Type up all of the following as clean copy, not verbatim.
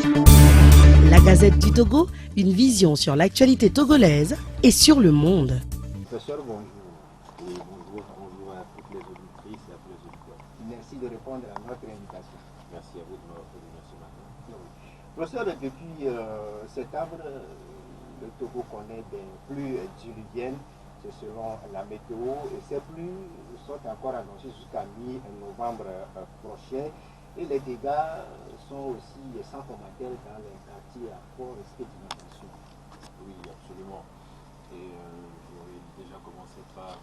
La Gazette du Togo, une vision sur l'actualité togolaise et sur le monde. Professeur, bonjour. Et bonjour à toutes les auditrices et à tous les auditeurs. Merci de répondre à notre invitation. Merci à vous de m'avoir prévenu ce matin. Professeur, depuis septembre, le Togo connaît des pluies diluviennes, c'est selon la météo, et ces pluies sont encore annoncées jusqu'à mi-novembre prochain. Et les dégâts sont aussi sans commentaire dans les quartiers à fort risque d'inondation. Oui, absolument. Et j'aurais déjà commencé par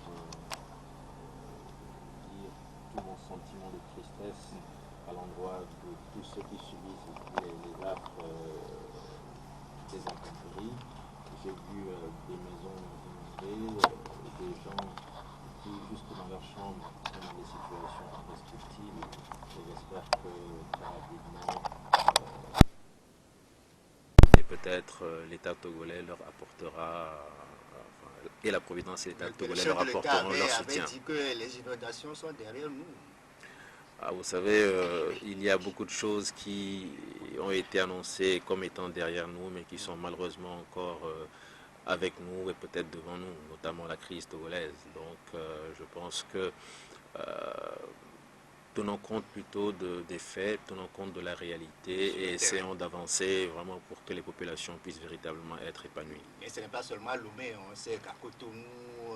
dire tout mon sentiment de tristesse à l'endroit de tous ceux qui subissent les affres des intempéries. J'ai vu des maisons inondées, des gens qui, jusque dans leur chambre, sont dans des situations indescriptibles. Et j'espère que très rapidement, et peut-être l'État togolais leur apportera, et la Providence et l'État togolais leur apporteront leur soutien. Dit que les inondations sont derrière nous. Ah, vous savez, il y a beaucoup de choses qui ont été annoncées comme étant derrière nous, mais qui sont malheureusement encore avec nous et peut-être devant nous, notamment la crise togolaise. Donc je pense que tenons compte plutôt des faits, tenons compte de la réalité et essayons d'avancer vraiment pour que les populations puissent véritablement être épanouies. Et ce n'est pas seulement Lomé, on sait qu'à Cotonou,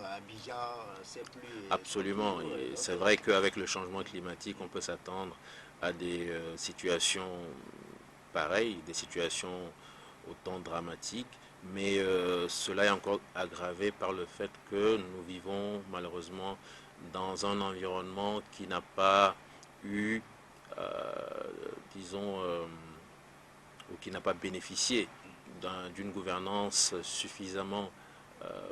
à Abidjan, c'est plus... Absolument, c'est vrai qu'avec le changement climatique, on peut s'attendre à des situations pareilles, des situations autant dramatiques, mais cela est encore aggravé par le fait que nous vivons malheureusement dans un environnement qui n'a pas eu, disons, ou qui n'a pas bénéficié d'une gouvernance suffisamment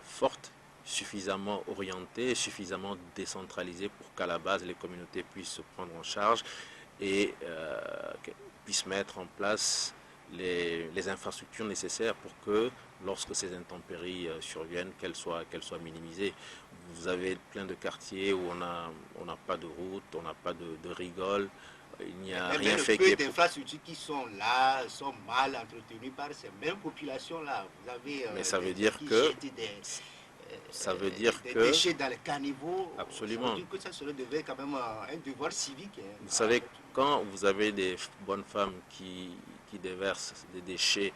forte, suffisamment orientée, suffisamment décentralisée pour qu'à la base les communautés puissent se prendre en charge et puissent mettre en place les infrastructures nécessaires pour que lorsque ces intempéries surviennent, qu'elles soient minimisées. Vous avez plein de quartiers où on n'a pas de route, on n'a pas de rigole, il n'y a rien fait. Les infrastructures qui sont là sont mal entretenues par ces mêmes populations-là. Vous avez mais ça veut dire que des déchets dans les caniveaux. Absolument. Ça veut dire que ça devait quand même un devoir civique. Vous savez, quand vous avez des bonnes femmes qui déversent des déchets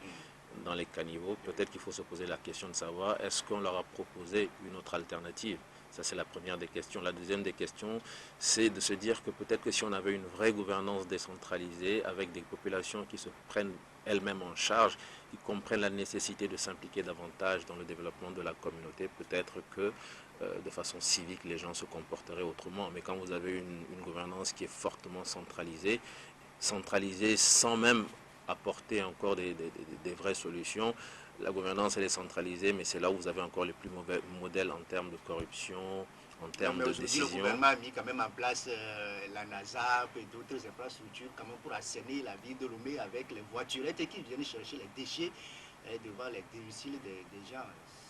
dans les caniveaux, peut-être qu'il faut se poser la question de savoir est-ce qu'on leur a proposé une autre alternative. Ça, c'est la première des questions. La deuxième des questions, c'est de se dire que peut-être que si on avait une vraie gouvernance décentralisée, avec des populations qui se prennent elles-mêmes en charge, qui comprennent la nécessité de s'impliquer davantage dans le développement de la communauté, peut-être que de façon civique, les gens se comporteraient autrement. Mais quand vous avez une gouvernance qui est fortement centralisée sans même apporter encore des vraies solutions, la gouvernance elle est centralisée, mais c'est là où vous avez encore les plus mauvais modèles en termes de corruption, en termes de décision. Le gouvernement a mis quand même en place la NASAP et d'autres infrastructures quand même pour assainir la ville de Lomé avec les voiturettes qui viennent chercher les déchets devant les domiciles des gens.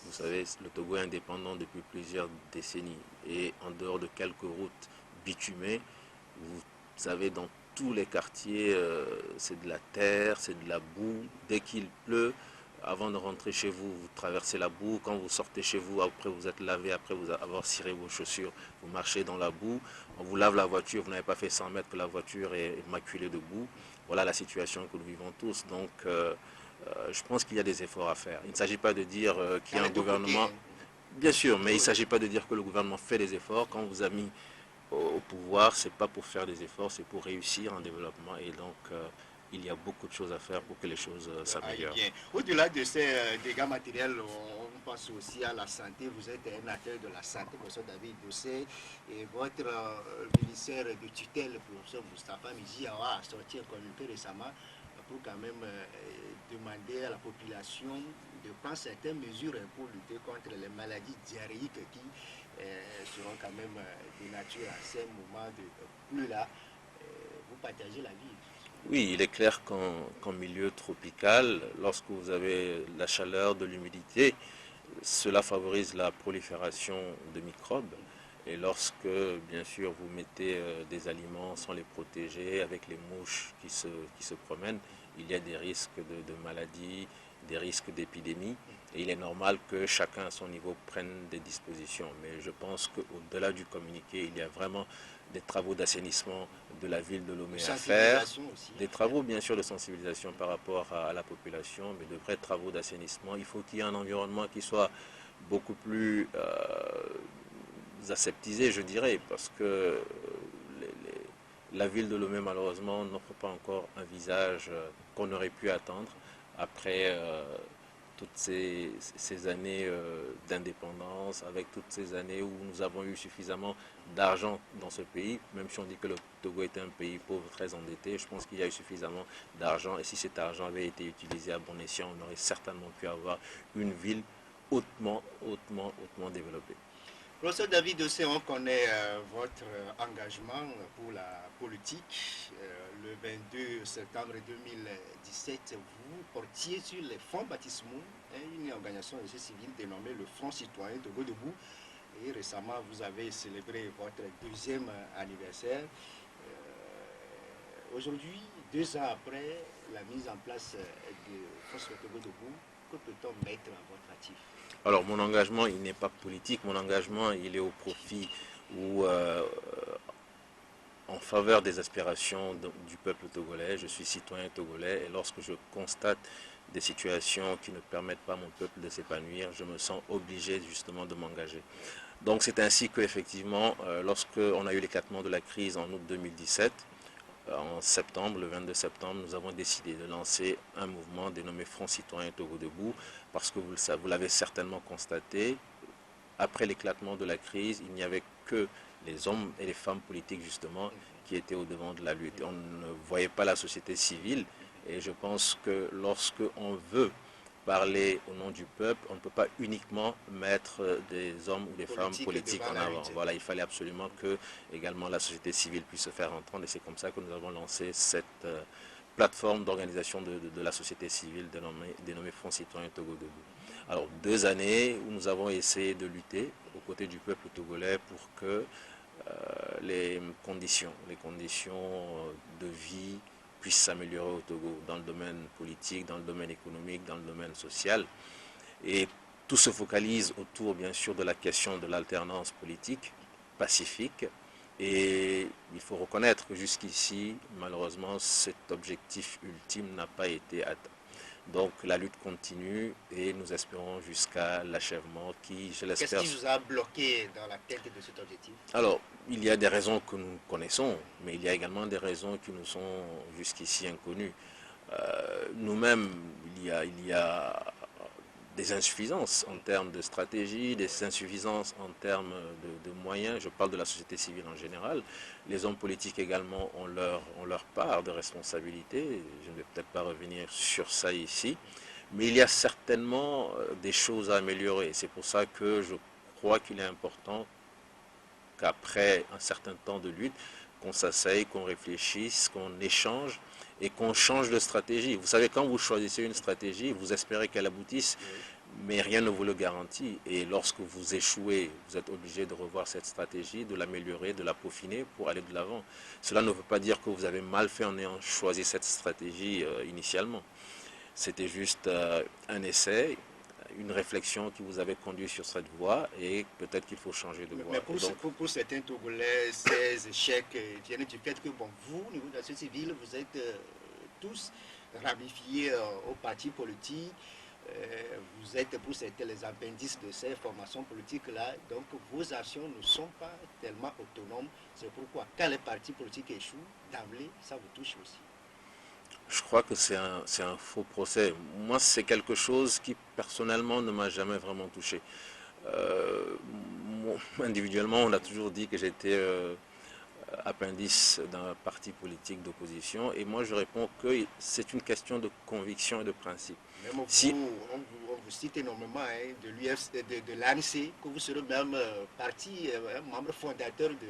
Vous savez, le Togo est indépendant depuis plusieurs décennies et en dehors de quelques routes bitumées, vous savez, dans tous les quartiers, c'est de la terre, c'est de la boue. Dès qu'il pleut, avant de rentrer chez vous, vous traversez la boue. Quand vous sortez chez vous, après vous êtes lavé, après vous avoir ciré vos chaussures, vous marchez dans la boue. On vous lave la voiture, vous n'avez pas fait 100 mètres que la voiture est maculée de boue. Voilà la situation que nous vivons tous. Donc, je pense qu'il y a des efforts à faire. Il ne s'agit pas de dire qu'il y a un gouvernement... Bien sûr, mais il ne s'agit pas de dire que le gouvernement fait des efforts. Quand on vous a mis au pouvoir, ce n'est pas pour faire des efforts, c'est pour réussir en développement. Et donc, il y a beaucoup de choses à faire pour que les choses s'améliorent. Au-delà de ces dégâts matériels, on pense aussi à la santé. Vous êtes un acteur de la santé, professeur David Dossé, et votre ministère de tutelle, professeur Moustapha Miji, a sorti un communiqué récemment pour quand même demander à la population de prendre certaines mesures pour lutter contre les maladies diarrhéiques qui seront quand même de nature à ces moments de pluie-là. Vous partagez la vie. Oui, il est clair qu'en milieu tropical, lorsque vous avez la chaleur, de l'humidité, cela favorise la prolifération de microbes. Et lorsque, bien sûr, vous mettez des aliments sans les protéger, avec les mouches qui se promènent, il y a des risques de maladies, des risques d'épidémie. Et il est normal que chacun à son niveau prenne des dispositions. Mais je pense qu'au-delà du communiqué, il y a vraiment des travaux d'assainissement de la ville de Lomé à faire, des travaux bien sûr de sensibilisation par rapport à la population, mais de vrais travaux d'assainissement. Il faut qu'il y ait un environnement qui soit beaucoup plus aseptisé, je dirais, parce que la ville de Lomé malheureusement n'offre pas encore un visage qu'on aurait pu attendre après toutes ces années d'indépendance, avec toutes ces années où nous avons eu suffisamment d'argent dans ce pays, même si on dit que le Togo est un pays pauvre, très endetté, je pense qu'il y a eu suffisamment d'argent, et si cet argent avait été utilisé à bon escient, on aurait certainement pu avoir une ville hautement développée. Professeur David Dossé, on connaît votre engagement pour la politique. Le 22 septembre 2017, vous portiez sur les fonds baptismaux une organisation de société civile dénommée le Front citoyen Togo Debout. Et récemment, vous avez célébré votre deuxième anniversaire. Aujourd'hui, 2 ans après la mise en place de Front citoyen Togo Debout, que peut-on mettre à votre actif? Alors mon engagement, il n'est pas politique, mon engagement, il est au profit ou en faveur des aspirations du peuple togolais. Je suis citoyen togolais et lorsque je constate des situations qui ne permettent pas à mon peuple de s'épanouir, je me sens obligé justement de m'engager. Donc c'est ainsi qu'effectivement, lorsqu'on a eu l'éclatement de la crise en août 2017, en septembre, le 22 septembre, nous avons décidé de lancer un mouvement dénommé Front citoyen Togo Debout, parce que vous l'avez certainement constaté, après l'éclatement de la crise, il n'y avait que les hommes et les femmes politiques justement qui étaient au devant de la lutte. On ne voyait pas la société civile, et je pense que lorsque on veut parler au nom du peuple, on ne peut pas uniquement mettre des hommes ou des femmes politiques en avant. Voilà, il fallait absolument que également la société civile puisse se faire entendre, et c'est comme ça que nous avons lancé cette plateforme d'organisation de la société civile dénommée Front citoyen Togo Debout. Alors 2 années où nous avons essayé de lutter aux côtés du peuple togolais pour que les conditions de vie puissent s'améliorer au Togo, dans le domaine politique, dans le domaine économique, dans le domaine social. Et tout se focalise autour, bien sûr, de la question de l'alternance politique, pacifique. Et il faut reconnaître que jusqu'ici, malheureusement, cet objectif ultime n'a pas été atteint. Donc la lutte continue et nous espérons jusqu'à l'achèvement qui, je l'espère... Qu'est-ce qui vous a bloqué dans la tête de cet objectif? Alors, il y a des raisons que nous connaissons, mais il y a également des raisons qui nous sont jusqu'ici inconnues. Nous-mêmes, il y a des insuffisances en termes de stratégie, des insuffisances en termes de moyens. Je parle de la société civile en général. Les hommes politiques également ont leur part de responsabilité. Je ne vais peut-être pas revenir sur ça ici. Mais il y a certainement des choses à améliorer. C'est pour ça que je crois qu'il est important qu'après un certain temps de lutte, qu'on s'asseye, qu'on réfléchisse, qu'on échange et qu'on change de stratégie. Vous savez, quand vous choisissez une stratégie, vous espérez qu'elle aboutisse, mais rien ne vous le garantit. Et lorsque vous échouez, vous êtes obligé de revoir cette stratégie, de l'améliorer, de la peaufiner pour aller de l'avant. Cela ne veut pas dire que vous avez mal fait en ayant choisi cette stratégie initialement. C'était juste un essai, une réflexion qui vous avait conduit sur cette voie, et peut-être qu'il faut changer de voie. Mais pour certains Togolais, ces échecs viennent du fait que vous, au niveau de la société civile, vous êtes tous ramifiés aux partis politiques. Vous êtes pour certains les appendices de ces formations politiques-là, donc vos actions ne sont pas tellement autonomes. C'est pourquoi quand les partis politiques échouent, d'emblée, ça vous touche aussi. Je crois que c'est un faux procès. Moi, c'est quelque chose qui, personnellement, ne m'a jamais vraiment touché. Individuellement, on a toujours dit que j'étais appendice d'un parti politique d'opposition. Et moi, je réponds que c'est une question de conviction et de principe. Même on vous cite énormément de de l'ANC, que vous serez même membre fondateur du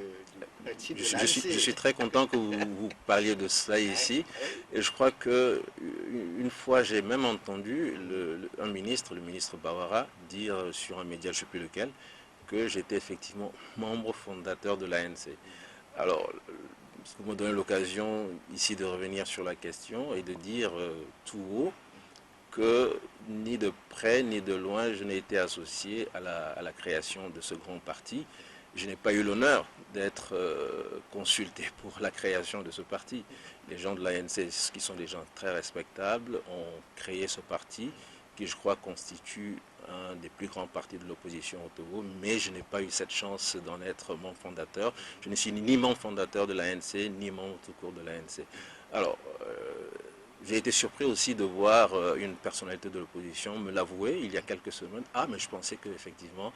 parti de l'ANC. Je suis très content que vous parliez de cela ici. Et je crois que une fois, j'ai même entendu un ministre, le ministre Bawara, dire sur un média, je ne sais plus lequel, que j'étais effectivement membre fondateur de l'ANC. Alors, vous me donnez l'occasion ici de revenir sur la question et de dire tout haut que ni de près ni de loin je n'ai été associé à la création de ce grand parti. Je n'ai pas eu l'honneur d'être consulté pour la création de ce parti. Les gens de l'ANC, qui sont des gens très respectables, ont créé ce parti qui, je crois, constitue un des plus grands partis de l'opposition au Togo, mais je n'ai pas eu cette chance d'en être membre fondateur. Je ne suis ni membre fondateur de l'ANC, ni membre tout court de l'ANC. Alors, j'ai été surpris aussi de voir une personnalité de l'opposition me l'avouer il y a quelques semaines. Ah, mais je pensais qu'effectivement,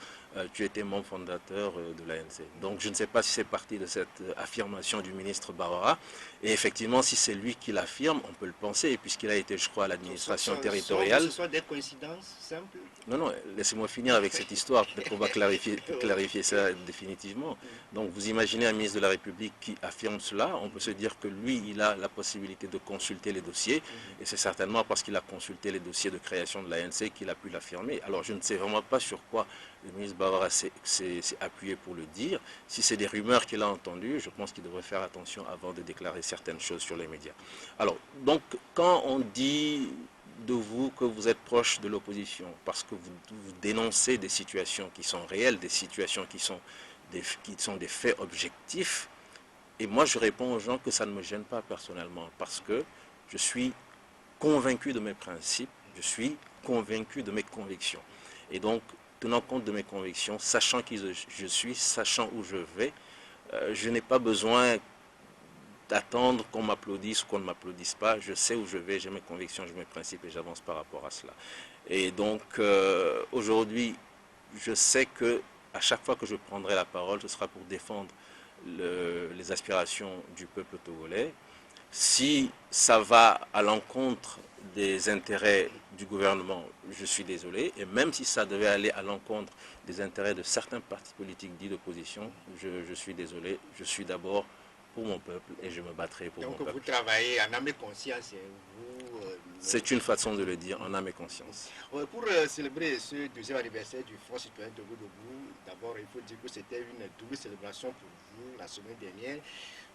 tu étais membre fondateur de l'ANC. Donc je ne sais pas si c'est parti de cette affirmation du ministre Barbara. Et effectivement, si c'est lui qui l'affirme, on peut le penser, puisqu'il a été, je crois, à l'administration territoriale. Ce sont des coïncidences simples? Non, non, laissez-moi finir avec cette histoire, peut-être qu'on va clarifier ça définitivement. Donc vous imaginez un ministre de la République qui affirme cela, on peut se dire que lui, il a la possibilité de consulter les dossiers, et c'est certainement parce qu'il a consulté les dossiers de création de l'ANC qu'il a pu l'affirmer. Alors je ne sais vraiment pas sur quoi le ministre Bavara s'est appuyé pour le dire. Si c'est des rumeurs qu'il a entendues, je pense qu'il devrait faire attention avant de déclarer certaines choses sur les médias. Alors, donc, quand on dit de vous que vous êtes proche de l'opposition, parce que vous dénoncez des situations qui sont réelles, des situations qui sont des faits objectifs, et moi je réponds aux gens que ça ne me gêne pas personnellement, parce que je suis convaincu de mes principes, je suis convaincu de mes convictions. Et donc, tenant compte de mes convictions, sachant qui je suis, sachant où je vais, je n'ai pas besoin d'attendre qu'on m'applaudisse ou qu'on ne m'applaudisse pas. Je sais où je vais, j'ai mes convictions, j'ai mes principes et j'avance par rapport à cela. Et donc, aujourd'hui, je sais que à chaque fois que je prendrai la parole, ce sera pour défendre les aspirations du peuple togolais. Si ça va à l'encontre des intérêts du gouvernement, je suis désolé. Et même si ça devait aller à l'encontre des intérêts de certains partis politiques dits d'opposition, je suis désolé. Je suis d'abord pour mon peuple et je me battrai pour mon peuple. Donc vous travaillez en âme et conscience. C'est une façon de le dire, en âme et conscience. Pour célébrer ce deuxième anniversaire du Front citoyen Togo Debout, d'abord il faut dire que c'était une double célébration pour vous la semaine dernière.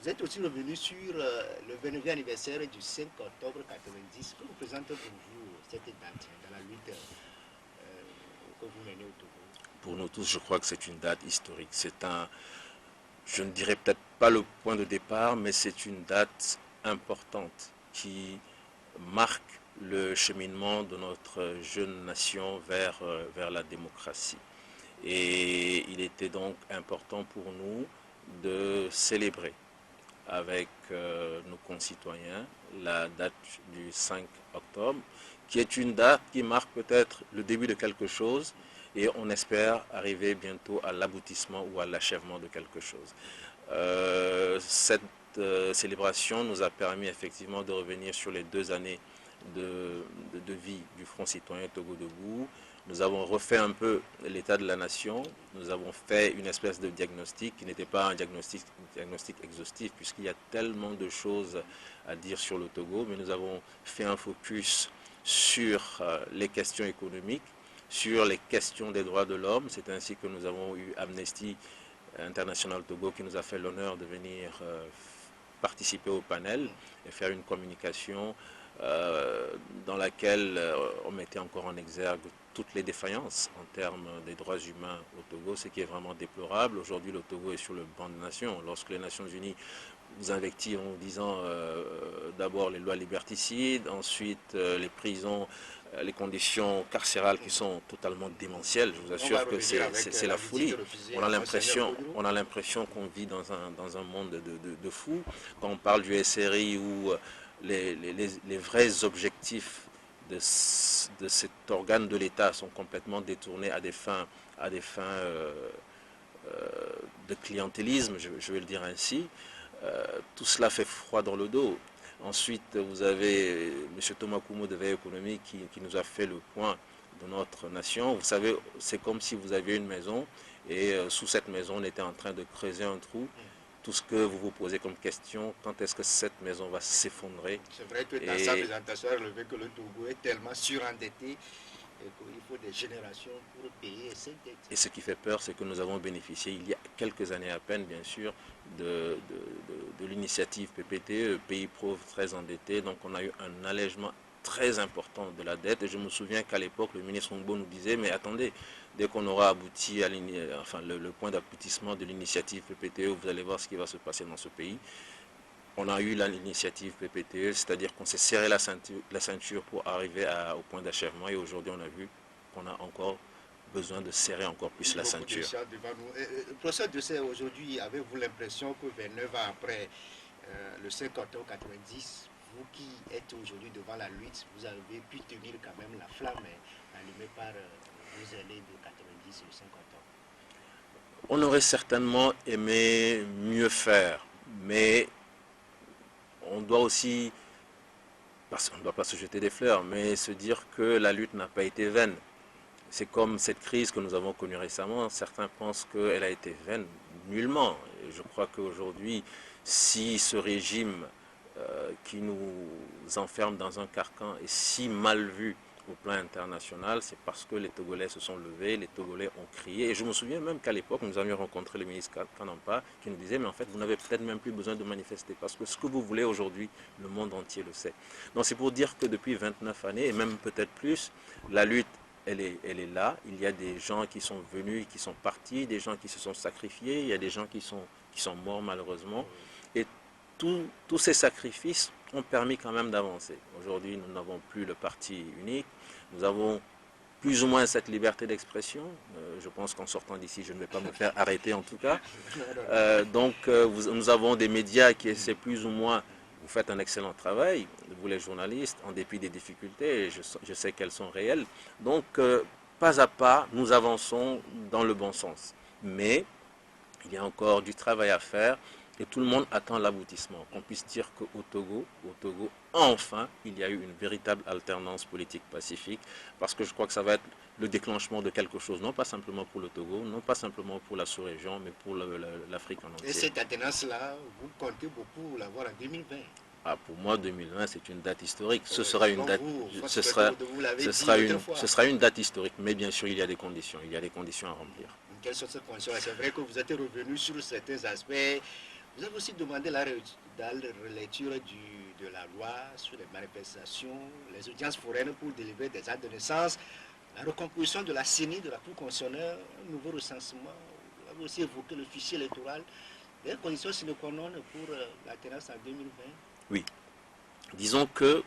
Vous êtes aussi revenu sur le 29e anniversaire du 5 octobre 90. Que représente pour vous cette date dans la lutte que vous menez au Togo? Pour nous tous, je crois que c'est une date historique. C'est un, je ne dirais peut-être pas le point de départ, mais c'est une date importante qui marque le cheminement de notre jeune nation vers la démocratie. Et il était donc important pour nous de célébrer avec nos concitoyens la date du 5 octobre, qui est une date qui marque peut-être le début de quelque chose et on espère arriver bientôt à l'aboutissement ou à l'achèvement de quelque chose. Cette célébration nous a permis effectivement de revenir sur les 2 années de vie du Front citoyen Togo Debout. Nous avons refait un peu l'état de la nation, nous avons fait une espèce de diagnostic qui n'était pas un diagnostic exhaustif puisqu'il y a tellement de choses à dire sur le Togo, mais nous avons fait un focus sur les questions économiques, sur les questions des droits de l'homme. C'est ainsi que nous avons eu Amnesty International Togo qui nous a fait l'honneur de venir participer au panel et faire une communication dans laquelle on mettait encore en exergue toutes les défaillances en termes des droits humains au Togo, ce qui est vraiment déplorable. Aujourd'hui, le Togo est sur le banc des nations. Lorsque les Nations Unies vous invectivent en disant d'abord les lois liberticides, ensuite les prisons, les conditions carcérales qui sont totalement démentielles, je vous assure que c'est la folie. On a l'impression qu'on vit dans un monde de fous. Quand on parle du SRI où les vrais objectifs de cet organe de l'État sont complètement détournés à des fins de clientélisme, je vais le dire ainsi. Tout cela fait froid dans le dos. Ensuite, vous avez M. Thomas Koumo de Veille Économique qui nous a fait le point de notre nation. Vous savez, c'est comme si vous aviez une maison et sous cette maison, on était en train de creuser un trou. Tout ce que vous vous posez comme question, quand est-ce que cette maison va s'effondrer? C'est vrai que dans sa présentation, elle relevait que le Togo est tellement surendetté et qu'il faut des générations pour payer cette dette. Et ce qui fait peur, c'est que nous avons bénéficié, il y a quelques années à peine, bien sûr, de l'initiative PPTE, pays pauvres très endettés. Donc on a eu un allègement très important de la dette. Et je me souviens qu'à l'époque, le ministre Ngbo nous disait, mais attendez, dès qu'on aura abouti à le point d'aboutissement de l'initiative PPTE, vous allez voir ce qui va se passer dans ce pays. On a eu l'initiative PPTE, c'est-à-dire qu'on s'est serré la ceinture pour arriver au point d'achèvement. Et aujourd'hui, on a vu qu'on a encore besoin de serrer encore plus la ceinture. Professeur Dessay, aujourd'hui, avez-vous l'impression que 29 ans après le 50 ans 90, vous qui êtes aujourd'hui devant la lutte, vous avez pu tenir quand même la flamme allumée par vos aînés de 90 et 50 ans? On aurait certainement aimé mieux faire, mais on doit aussi, parce qu'on ne doit pas se jeter des fleurs, mais se dire que la lutte n'a pas été vaine. C'est comme cette crise que nous avons connue récemment. Certains pensent qu'elle a été vaine. Nullement. Et je crois qu'aujourd'hui, si ce régime qui nous enferme dans un carcan est si mal vu au plan international, c'est parce que les Togolais se sont levés, les Togolais ont crié. Et je me souviens même qu'à l'époque, nous avions rencontré le ministre Kanampa qui nous disait, mais en fait, vous n'avez peut-être même plus besoin de manifester parce que ce que vous voulez aujourd'hui, le monde entier le sait. Donc c'est pour dire que depuis 29 années, et même peut-être plus, la lutte, elle est là. Il y a des gens qui sont venus, qui sont partis, des gens qui se sont sacrifiés, il y a des gens qui sont morts malheureusement. Et tous ces sacrifices ont permis quand même d'avancer. Aujourd'hui, nous n'avons plus le parti unique. Nous avons plus ou moins cette liberté d'expression. Je pense qu'en sortant d'ici, je ne vais pas me faire arrêter en tout cas. Nous avons des médias qui essaient plus ou moins. Vous faites un excellent travail, vous les journalistes, en dépit des difficultés, et je sais qu'elles sont réelles. Donc, pas à pas, nous avançons dans le bon sens. Mais il y a encore du travail à faire. Et tout le monde attend l'aboutissement. Qu'on puisse dire qu'au Togo, enfin, il y a eu une véritable alternance politique pacifique, parce que je crois que ça va être le déclenchement de quelque chose, non pas simplement pour le Togo, non pas simplement pour la sous-région, mais pour l'Afrique en entier. Et cette alternance-là, vous comptez beaucoup l'avoir en 2020. Ah, pour moi, 2020, c'est une date historique. Ce sera une date, ce sera une date historique, mais bien sûr, il y a des conditions. Il y a des conditions à remplir. Quelles sont ces conditions? C'est vrai que vous êtes revenu sur certains aspects. Vous avez aussi demandé la relecture de la loi sur les manifestations, les audiences foraines pour délivrer des actes de naissance, la recomposition de la CENI, de la Cour constitutionnelle, un nouveau recensement. Vous avez aussi évoqué le fichier électoral. Les conditions sine qua non pour l'alternance en 2020. Oui. Disons que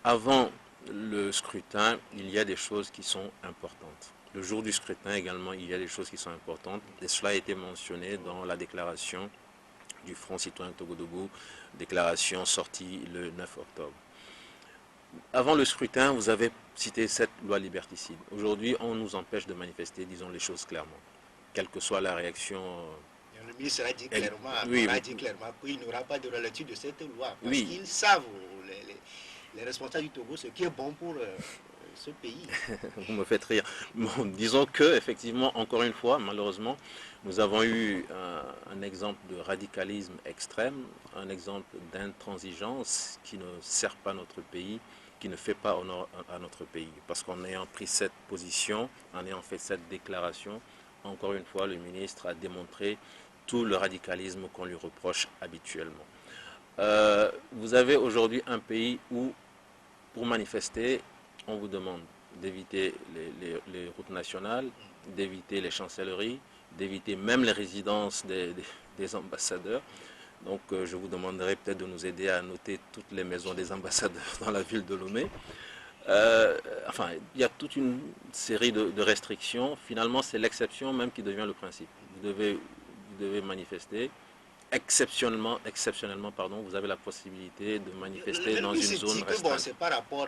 avant le scrutin, il y a des choses qui sont importantes. Le jour du scrutin également, il y a des choses qui sont importantes. Et cela a été mentionné dans la déclaration du Front citoyen Togo-Debout, déclaration sortie le 9 octobre. Avant le scrutin, vous avez cité cette loi liberticide. Aujourd'hui, on nous empêche de manifester, disons les choses clairement. Quelle que soit la réaction... Le ministre a dit clairement, qu'il n'y aura pas de relecture de cette loi. Parce qu'ils savent, les responsables du Togo, ce qui est bon pour... ce pays. Vous me faites rire. Bon, disons que, effectivement, encore une fois, malheureusement, nous avons eu un exemple de radicalisme extrême, un exemple d'intransigeance qui ne sert pas notre pays, qui ne fait pas honneur à notre pays. Parce qu'en ayant pris cette position, en ayant fait cette déclaration, encore une fois, le ministre a démontré tout le radicalisme qu'on lui reproche habituellement. Vous avez aujourd'hui un pays où, pour manifester, on vous demande d'éviter les routes nationales, d'éviter les chancelleries, d'éviter même les résidences des ambassadeurs. Donc je vous demanderai peut-être de nous aider à noter toutes les maisons des ambassadeurs dans la ville de Lomé. Enfin, il y a toute une série de restrictions. Finalement, c'est l'exception même qui devient le principe. Vous devez manifester. Exceptionnellement, vous avez la possibilité de manifester dans une zone restreinte. C'est par rapport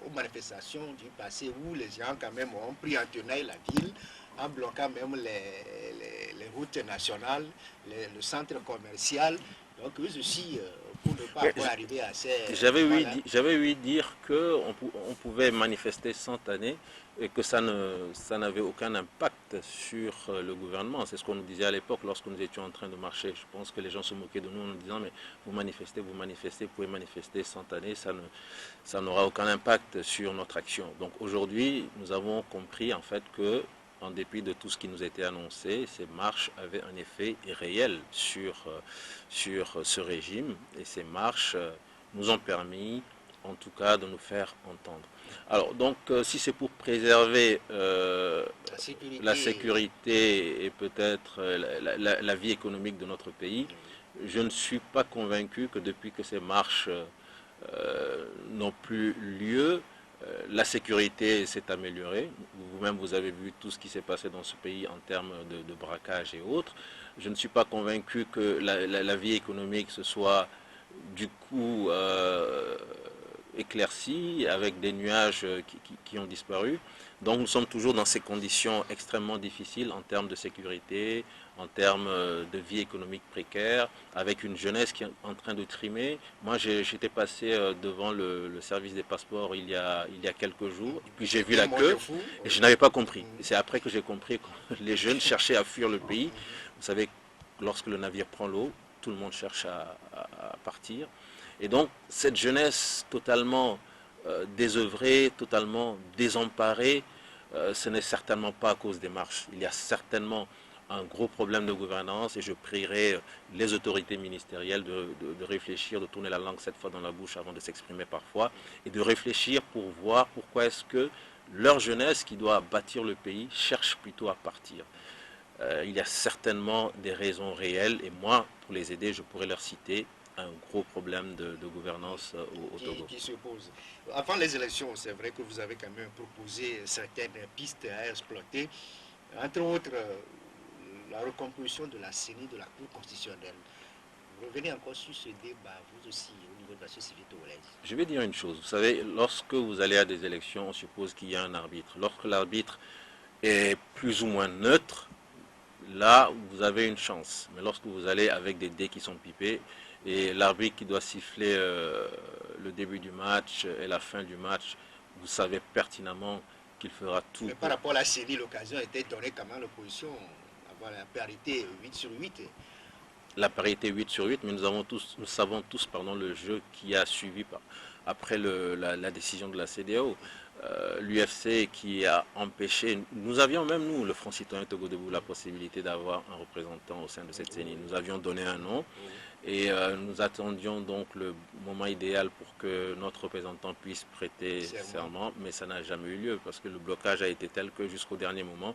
aux manifestations du passé où les gens quand même ont pris en tenaille la ville, en bloquant même les routes nationales, le centre commercial. Donc eux aussi pour ne pas encore arriver à ces... J'avais ouï dire qu'on on pouvait manifester spontané et que ça n'avait aucun impact sur le gouvernement. C'est ce qu'on nous disait à l'époque lorsque nous étions en train de marcher. Je pense que les gens se moquaient de nous en nous disant mais vous manifestez, vous pouvez manifester spontané, ça n'aura aucun impact sur notre action. Donc aujourd'hui, nous avons compris en fait que en dépit de tout ce qui nous était annoncé, ces marches avaient un effet réel sur ce régime et ces marches nous ont permis en tout cas de nous faire entendre. Alors donc si c'est pour préserver la sécurité et peut-être la vie économique de notre pays, je ne suis pas convaincu que depuis que ces marches n'ont plus lieu, la sécurité s'est améliorée. Vous-même, vous avez vu tout ce qui s'est passé dans ce pays en termes de braquage et autres. Je ne suis pas convaincu que la vie économique se soit du coup éclaircie avec des nuages qui ont disparu. Donc nous sommes toujours dans ces conditions extrêmement difficiles en termes de sécurité, en termes de vie économique précaire, avec une jeunesse qui est en train de trimer. Moi, j'étais passé devant le service des passeports il y a quelques jours, et puis j'ai vu la queue, et je n'avais pas compris. C'est après que j'ai compris que les jeunes cherchaient à fuir le pays. Vous savez, lorsque le navire prend l'eau, tout le monde cherche à partir. Et donc, cette jeunesse totalement désœuvrée, totalement désemparée, ce n'est certainement pas à cause des marches. Il y a certainement un gros problème de gouvernance et je prierai les autorités ministérielles de réfléchir, de tourner la langue cette fois dans la bouche avant de s'exprimer parfois et de réfléchir pour voir pourquoi est-ce que leur jeunesse qui doit bâtir le pays cherche plutôt à partir. Il y a certainement des raisons réelles et moi, pour les aider, je pourrais leur citer un gros problème de gouvernance au Togo. Qui se pose. Avant les élections, c'est vrai que vous avez quand même proposé certaines pistes à exploiter, entre autres la recomposition de la CENI de la Cour constitutionnelle. Vous revenez encore sur ce débat, vous aussi, au niveau de la société togolaise. Je vais dire une chose. Vous savez, lorsque vous allez à des élections, on suppose qu'il y a un arbitre. Lorsque l'arbitre est plus ou moins neutre, là, vous avez une chance. Mais lorsque vous allez avec des dés qui sont pipés, et l'arbitre qui doit siffler le début du match et la fin du match, vous savez pertinemment qu'il fera tout. Mais par rapport à la série, l'occasion était donnée quand même à l'opposition, avoir la parité 8 sur 8. La parité 8 sur 8, mais nous savons tous le jeu qui a suivi après la décision de la CEDEAO. L'UFC qui a empêché, nous avions même nous, le Front Citoyen Togo Debout, la possibilité d'avoir un représentant au sein de cette CENI. Nous avions donné un nom et nous attendions donc le moment idéal pour que notre représentant puisse prêter serment, mais ça n'a jamais eu lieu parce que le blocage a été tel que jusqu'au dernier moment,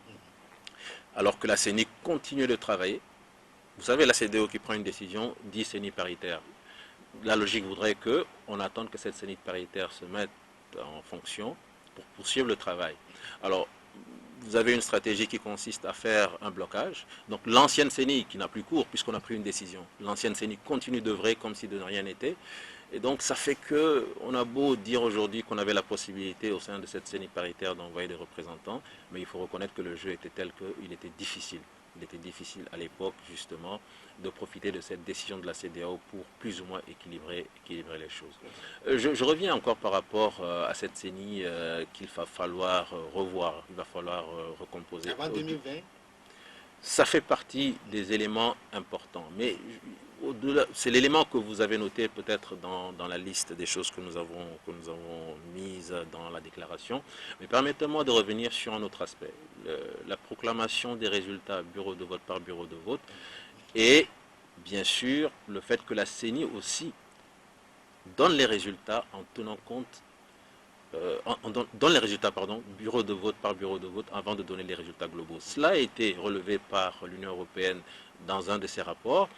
alors que la CENI continue de travailler. Vous savez, la CEDEAO qui prend une décision dit CENI paritaire. La logique voudrait qu'on attende que cette CENI paritaire se mette en fonction pour poursuivre le travail. Alors, vous avez une stratégie qui consiste à faire un blocage. Donc l'ancienne CENI qui n'a plus cours puisqu'on a pris une décision, l'ancienne CENI continue d'œuvrer comme si de rien n'était. Et donc ça fait qu'on a beau dire aujourd'hui qu'on avait la possibilité au sein de cette CENI paritaire d'envoyer des représentants, mais il faut reconnaître que le jeu était tel qu'il était difficile. Il était difficile à l'époque justement de profiter de cette décision de la CEDEAO pour plus ou moins équilibrer les choses. Je reviens encore par rapport à cette CENI qu'il va falloir revoir, il va falloir recomposer. Avant 2020 ? Ça fait partie des éléments importants, mais c'est l'élément que vous avez noté peut-être dans la liste des choses que nous avons mises dans la déclaration. Mais permettez-moi de revenir sur un autre aspect, la proclamation des résultats bureau de vote par bureau de vote, et bien sûr le fait que la CENI aussi donne les résultats en tenant compte, donne les résultats, bureau de vote par bureau de vote avant de donner les résultats globaux. Cela a été relevé par l'Union européenne dans un de ses rapports.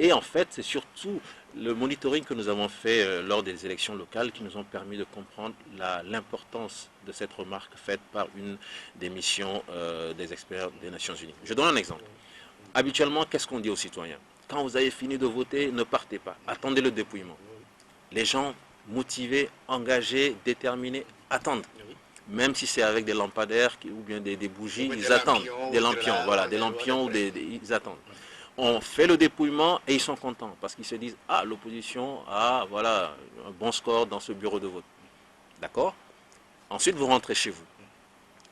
Et en fait, c'est surtout le monitoring que nous avons fait lors des élections locales qui nous ont permis de comprendre l'importance de cette remarque faite par une des missions des experts des Nations Unies. Je donne un exemple. Habituellement, qu'est-ce qu'on dit aux citoyens? Quand vous avez fini de voter, ne partez pas. Attendez le dépouillement. Les gens motivés, engagés, déterminés, attendent. Même si c'est avec des lampadaires ou bien des bougies, ils attendent. Des lampions, voilà, des lampions, ils attendent. on fait le dépouillement et ils sont contents parce qu'ils se disent « Ah, l'opposition a voilà, un bon score dans ce bureau de vote. » D'accord? Ensuite, vous rentrez chez vous.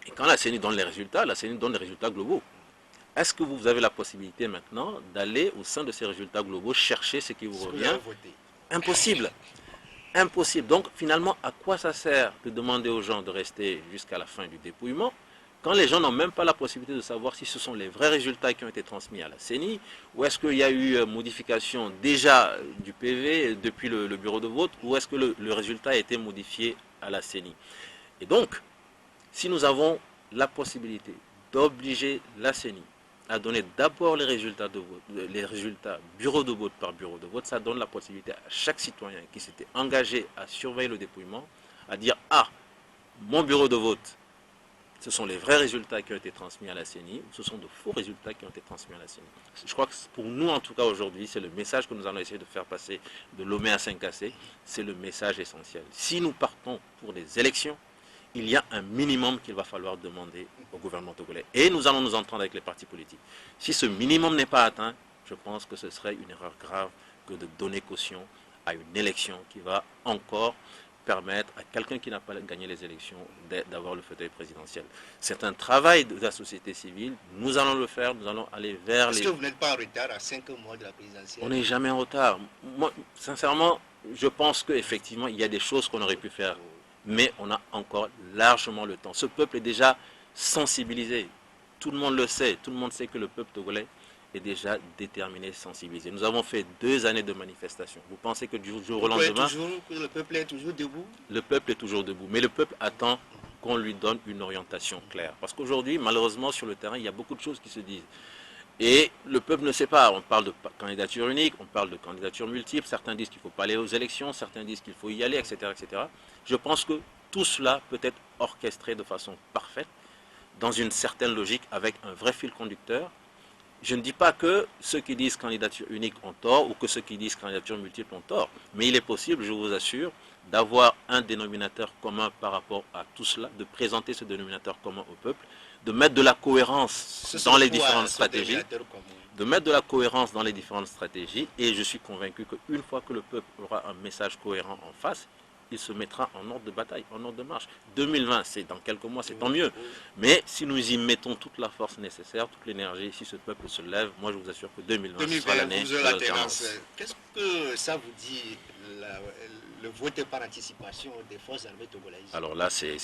Et quand la CENI donne les résultats, la CENI donne les résultats globaux. Est-ce que vous avez la possibilité maintenant d'aller au sein de ces résultats globaux chercher ce qui vous revient? Impossible. Impossible. Donc finalement, à quoi ça sert de demander aux gens de rester jusqu'à la fin du dépouillement quand les gens n'ont même pas la possibilité de savoir si ce sont les vrais résultats qui ont été transmis à la CENI ou est-ce qu'il y a eu modification déjà du PV depuis le bureau de vote ou est-ce que le résultat a été modifié à la CENI? Et donc, si nous avons la possibilité d'obliger la CENI à donner d'abord les résultats de vote, les résultats bureau de vote par bureau de vote, ça donne la possibilité à chaque citoyen qui s'était engagé à surveiller le dépouillement à dire « Ah, mon bureau de vote, ce sont les vrais résultats qui ont été transmis à la CENI ou ce sont de faux résultats qui ont été transmis à la CENI. » Je crois que pour nous, en tout cas aujourd'hui, c'est le message que nous allons essayer de faire passer de Lomé à Saint-Cassé. C'est le message essentiel. Si nous partons pour des élections, il y a un minimum qu'il va falloir demander au gouvernement togolais. Et nous allons nous entendre avec les partis politiques. Si ce minimum n'est pas atteint, je pense que ce serait une erreur grave que de donner caution à une élection qui va encore permettre à quelqu'un qui n'a pas gagné les élections d'avoir le fauteuil présidentiel. C'est un travail de la société civile. Nous allons le faire, nous allons aller vers les... Est-ce que vous n'êtes pas en retard à 5 mois de la présidentielle? On n'est jamais en retard. Moi, sincèrement, je pense qu'effectivement, il y a des choses qu'on aurait pu faire. Mais on a encore largement le temps. Ce peuple est déjà sensibilisé. Tout le monde le sait. Tout le monde sait que le peuple togolais est déjà déterminé, sensibilisé. Nous avons fait 2 années de manifestation. Vous pensez que du jour au lendemain... Le peuple est toujours debout? Le peuple est toujours debout. Mais le peuple attend qu'on lui donne une orientation claire. Parce qu'aujourd'hui, malheureusement, sur le terrain, il y a beaucoup de choses qui se disent. Et le peuple ne sait pas. On parle de candidature unique, on parle de candidature multiple. Certains disent qu'il ne faut pas aller aux élections, certains disent qu'il faut y aller, etc., etc. Je pense que tout cela peut être orchestré de façon parfaite, dans une certaine logique, avec un vrai fil conducteur. Je ne dis pas que ceux qui disent candidature unique ont tort ou que ceux qui disent candidature multiple ont tort. Mais il est possible, je vous assure, d'avoir un dénominateur commun par rapport à tout cela, de présenter ce dénominateur commun au peuple, de mettre de la cohérence dans les différentes stratégies, de mettre de la cohérence dans les différentes stratégies, et je suis convaincu qu'une fois que le peuple aura un message cohérent en face, il se mettra en ordre de bataille, en ordre de marche. 2020, c'est dans quelques mois, c'est tant mieux. Mais si nous y mettons toute la force nécessaire, toute l'énergie, si ce peuple se lève, moi je vous assure que 2020 sera l'année de l'alternance. Qu'est-ce que ça vous dit, le vote par anticipation des forces armées togolaises? Alors là, c'est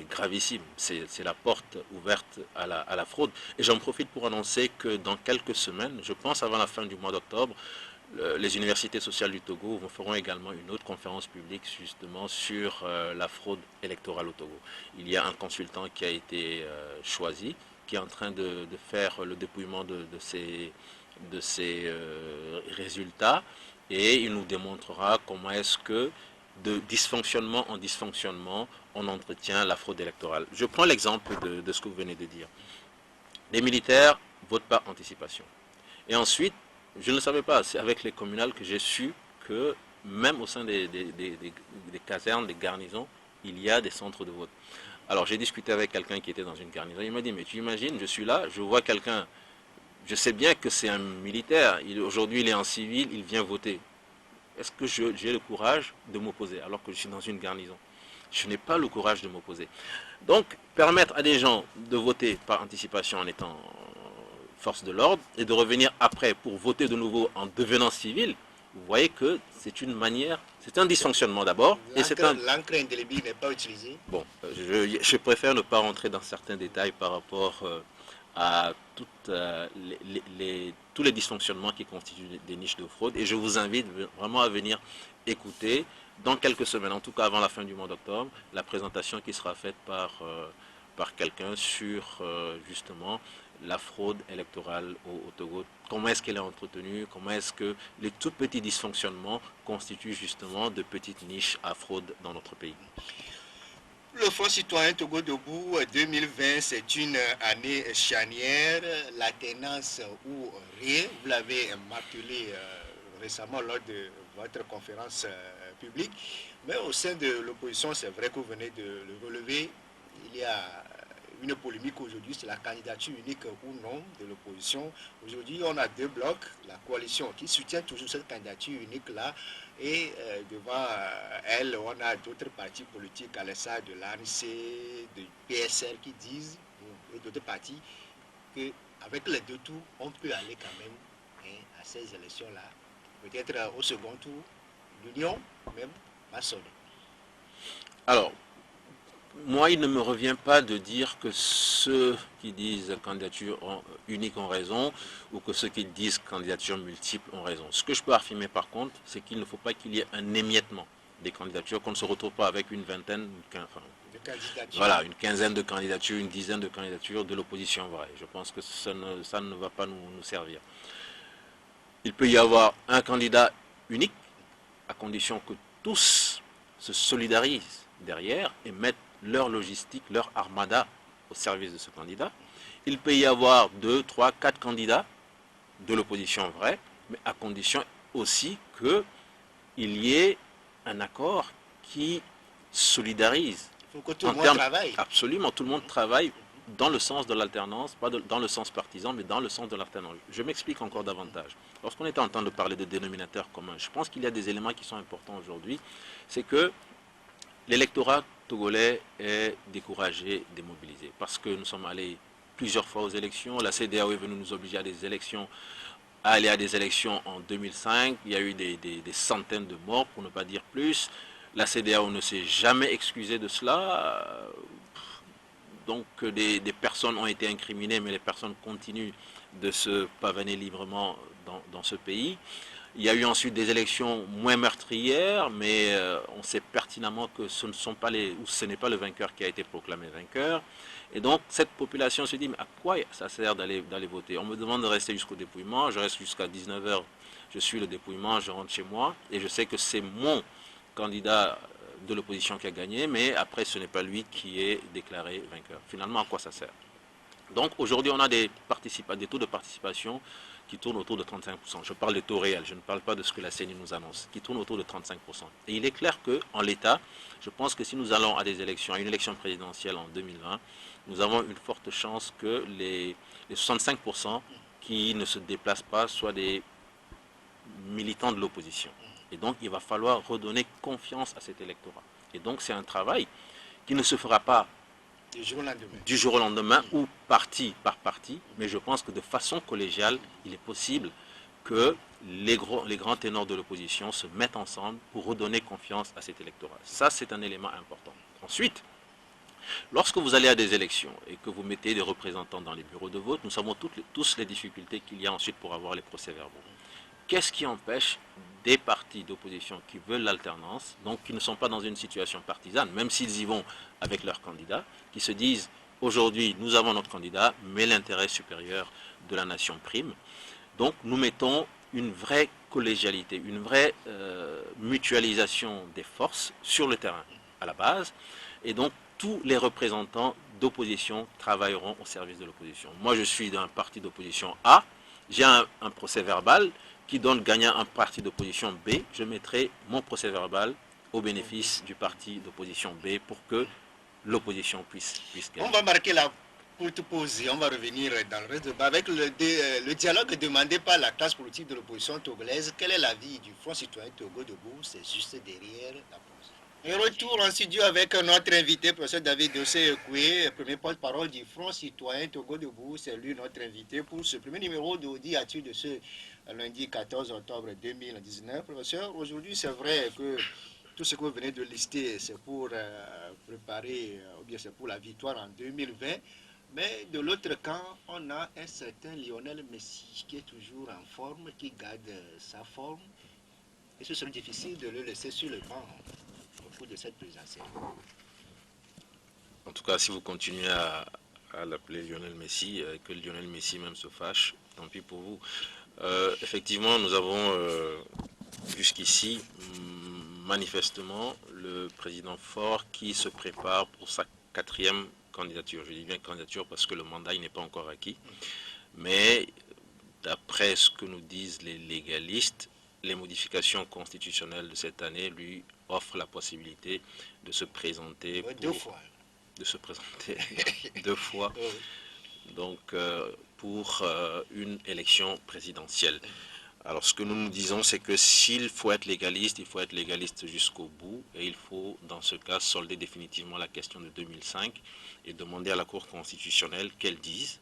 gravissime. C'est la porte ouverte à la fraude. Et j'en profite pour annoncer que dans quelques semaines, je pense avant la fin du mois d'octobre, les universités sociales du Togo feront également une autre conférence publique justement sur la fraude électorale au Togo. Il y a un consultant qui a été choisi, qui est en train de faire le dépouillement de ces résultats, et il nous démontrera comment est-ce que de dysfonctionnement en dysfonctionnement, on entretient la fraude électorale. Je prends l'exemple de ce que vous venez de dire. Les militaires votent par anticipation. Et ensuite, je ne le savais pas, c'est avec les communales que j'ai su que même au sein des casernes, des garnisons, il y a des centres de vote. Alors j'ai discuté avec quelqu'un qui était dans une garnison, il m'a dit, mais tu imagines, je suis là, je vois quelqu'un, je sais bien que c'est un militaire, aujourd'hui il est en civil, il vient voter. Est-ce que j'ai le courage de m'opposer alors que je suis dans une garnison? Je n'ai pas le courage de m'opposer. Donc, permettre à des gens de voter par anticipation en étant force de l'ordre et de revenir après pour voter de nouveau en devenant civil, vous voyez que c'est une manière, c'est un dysfonctionnement d'abord. L'encre indélébile n'est pas utilisée. Bon, je préfère ne pas rentrer dans certains détails par rapport à tous les dysfonctionnements qui constituent des niches de fraude. Et je vous invite vraiment à venir écouter dans quelques semaines, en tout cas avant la fin du mois d'octobre, la présentation qui sera faite par quelqu'un sur justement la fraude électorale au Togo. Comment est-ce qu'elle est entretenue? Comment est-ce que les tout petits dysfonctionnements constituent justement de petites niches à fraude dans notre pays? Le Front citoyen Togo debout 2020, c'est une année charnière, l'alternance ou rien. Vous l'avez martelé récemment lors de votre conférence publique. Mais au sein de l'opposition, c'est vrai que vous venez de le relever, il y a une polémique aujourd'hui sur la candidature unique ou non de l'opposition. Aujourd'hui, on a deux blocs, la coalition qui soutient toujours cette candidature unique-là, et devant elle, on a d'autres partis politiques à l'instar de l'ANC, de PSR qui disent, et d'autres partis, qu'avec les deux tours, on peut aller quand même à ces élections-là. Peut-être au second tour, l'Union même va sonner. Alors, moi, il ne me revient pas de dire que ceux qui disent candidature unique ont raison ou que ceux qui disent candidature multiple ont raison. Ce que je peux affirmer par contre, c'est qu'il ne faut pas qu'il y ait un émiettement des candidatures, qu'on ne se retrouve pas avec une vingtaine, voilà, une quinzaine de candidatures, une dizaine de candidatures de l'opposition vraie. Je pense que ça ne va pas nous servir. Il peut y avoir un candidat unique, à condition que tous se solidarisent derrière et mettent leur logistique, leur armada au service de ce candidat. Il peut y avoir 2, 3, 4 candidats de l'opposition vraie, mais à condition aussi qu'il y ait un accord qui solidarise. Il faut que tout le monde travaille. Absolument, tout le monde travaille dans le sens de l'alternance, pas dans le sens partisan, mais dans le sens de l'alternance. Je m'explique encore davantage. Lorsqu'on est en train de parler de dénominateurs communs, je pense qu'il y a des éléments qui sont importants aujourd'hui. C'est que l'électorat togolais est découragé, démobilisé, parce que nous sommes allés plusieurs fois aux élections. La CEDEAO est venue nous obliger à aller à des élections en 2005. Il y a eu des centaines de morts, pour ne pas dire plus. La CEDEAO ne s'est jamais excusée de cela. Donc des personnes ont été incriminées, mais les personnes continuent de se pavaner librement dans ce pays. Il y a eu ensuite des élections moins meurtrières, mais on sait pertinemment que ce n'est pas le vainqueur qui a été proclamé vainqueur. Et donc cette population se dit, mais à quoi ça sert d'aller voter? On me demande de rester jusqu'au dépouillement, je reste jusqu'à 19 h, je suis le dépouillement, je rentre chez moi, et je sais que c'est mon candidat de l'opposition qui a gagné, mais après ce n'est pas lui qui est déclaré vainqueur. Finalement, à quoi ça sert? Donc aujourd'hui, on a des taux de participation qui tournent autour de 35%. Je parle des taux réels, je ne parle pas de ce que la CENI nous annonce, qui tournent autour de 35%. Et il est clair qu'en l'état, je pense que si nous allons à des élections, à une élection présidentielle en 2020, nous avons une forte chance que les 65% qui ne se déplacent pas soient des militants de l'opposition. Et donc, il va falloir redonner confiance à cet électorat. Et donc, c'est un travail qui ne se fera pas du jour au lendemain ou parti par parti, mais je pense que de façon collégiale, il est possible que les grands ténors de l'opposition se mettent ensemble pour redonner confiance à cet électorat. Ça, c'est un élément important. Ensuite, lorsque vous allez à des élections et que vous mettez des représentants dans les bureaux de vote, nous savons tous les difficultés qu'il y a ensuite pour avoir les procès-verbaux. Qu'est-ce qui empêche des partis d'opposition qui veulent l'alternance, donc qui ne sont pas dans une situation partisane, même s'ils y vont avec leur candidat, qui se disent aujourd'hui nous avons notre candidat, mais l'intérêt supérieur de la nation prime. Donc nous mettons une vraie collégialité, une vraie mutualisation des forces sur le terrain à la base, et donc tous les représentants d'opposition travailleront au service de l'opposition. Moi je suis d'un parti d'opposition A, j'ai un procès verbal qui donne gagnant un parti d'opposition B, je mettrai mon procès verbal au bénéfice du parti d'opposition B pour que l'opposition puisse gagner. On va marquer la courte pause et on va revenir dans le reste de débat avec le dialogue demandé par la classe politique de l'opposition togolaise. Quel est l'avis du Front citoyen Togo debout? C'est juste derrière la pause. Et retour en studio avec notre invité, professeur David Dossé-Ekoué, premier porte-parole du Front citoyen Togo debout. C'est lui notre invité pour ce premier numéro d'audiature de ce lundi 14 octobre 2019. Professeur, aujourd'hui c'est vrai que tout ce que vous venez de lister, c'est pour préparer, ou bien c'est pour la victoire en 2020. Mais de l'autre camp, on a un certain Lionel Messi qui est toujours en forme, qui garde sa forme. Et ce serait difficile de le laisser sur le banc au cours de cette présidentielle. En tout cas, si vous continuez à l'appeler Lionel Messi, et que Lionel Messi même se fâche, tant pis pour vous. Effectivement, nous avons jusqu'ici manifestement le président Faure qui se prépare pour sa 4e candidature. Je dis bien candidature parce que le mandat n'est pas encore acquis. Mais d'après ce que nous disent les légalistes, les modifications constitutionnelles de cette année lui offrent la possibilité de se présenter de se présenter 2 fois donc, pour une élection présidentielle. Alors ce que nous nous disons, c'est que s'il faut être légaliste, il faut être légaliste jusqu'au bout, et il faut dans ce cas solder définitivement la question de 2005 et demander à la Cour constitutionnelle qu'elle dise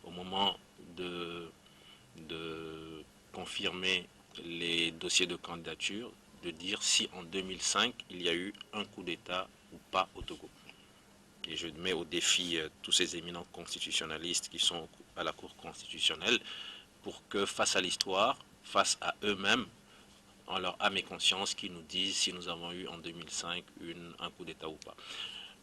au moment de confirmer les dossiers de candidature, de dire si en 2005 il y a eu un coup d'État ou pas au Togo. Et je mets au défi tous ces éminents constitutionnalistes qui sont à la Cour constitutionnelle pour que face à l'histoire, face à eux-mêmes, en leur âme et conscience, qui nous disent si nous avons eu en 2005 un coup d'État ou pas.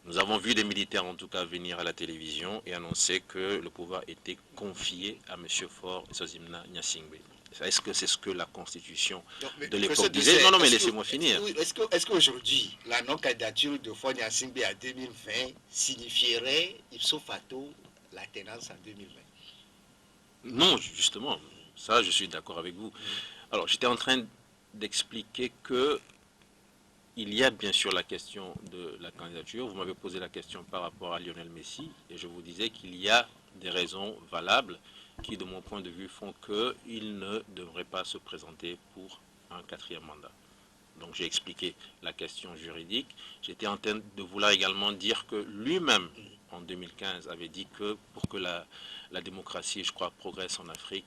Nous avons vu des militaires en tout cas venir à la télévision et annoncer que le pouvoir était confié à M. Faure Sozimna Nyasingbe. Est-ce que c'est ce que la Constitution de l'époque disait? Non, mais laissez-moi finir. Est-ce qu'aujourd'hui, la non-candidature de Faure Nyasingbe à 2020 signifierait ipso facto la tenance en 2020? Non, justement, ça je suis d'accord avec vous. Alors j'étais en train d'expliquer que il y a bien sûr la question de la candidature. Vous m'avez posé la question par rapport à Lionel Messi et je vous disais qu'il y a des raisons valables qui, de mon point de vue, font qu'il ne devrait pas se présenter pour un 4e mandat. Donc j'ai expliqué la question juridique. J'étais en train de vouloir également dire que lui-même, en 2015, avait dit que pour que la démocratie, je crois, progresse en Afrique,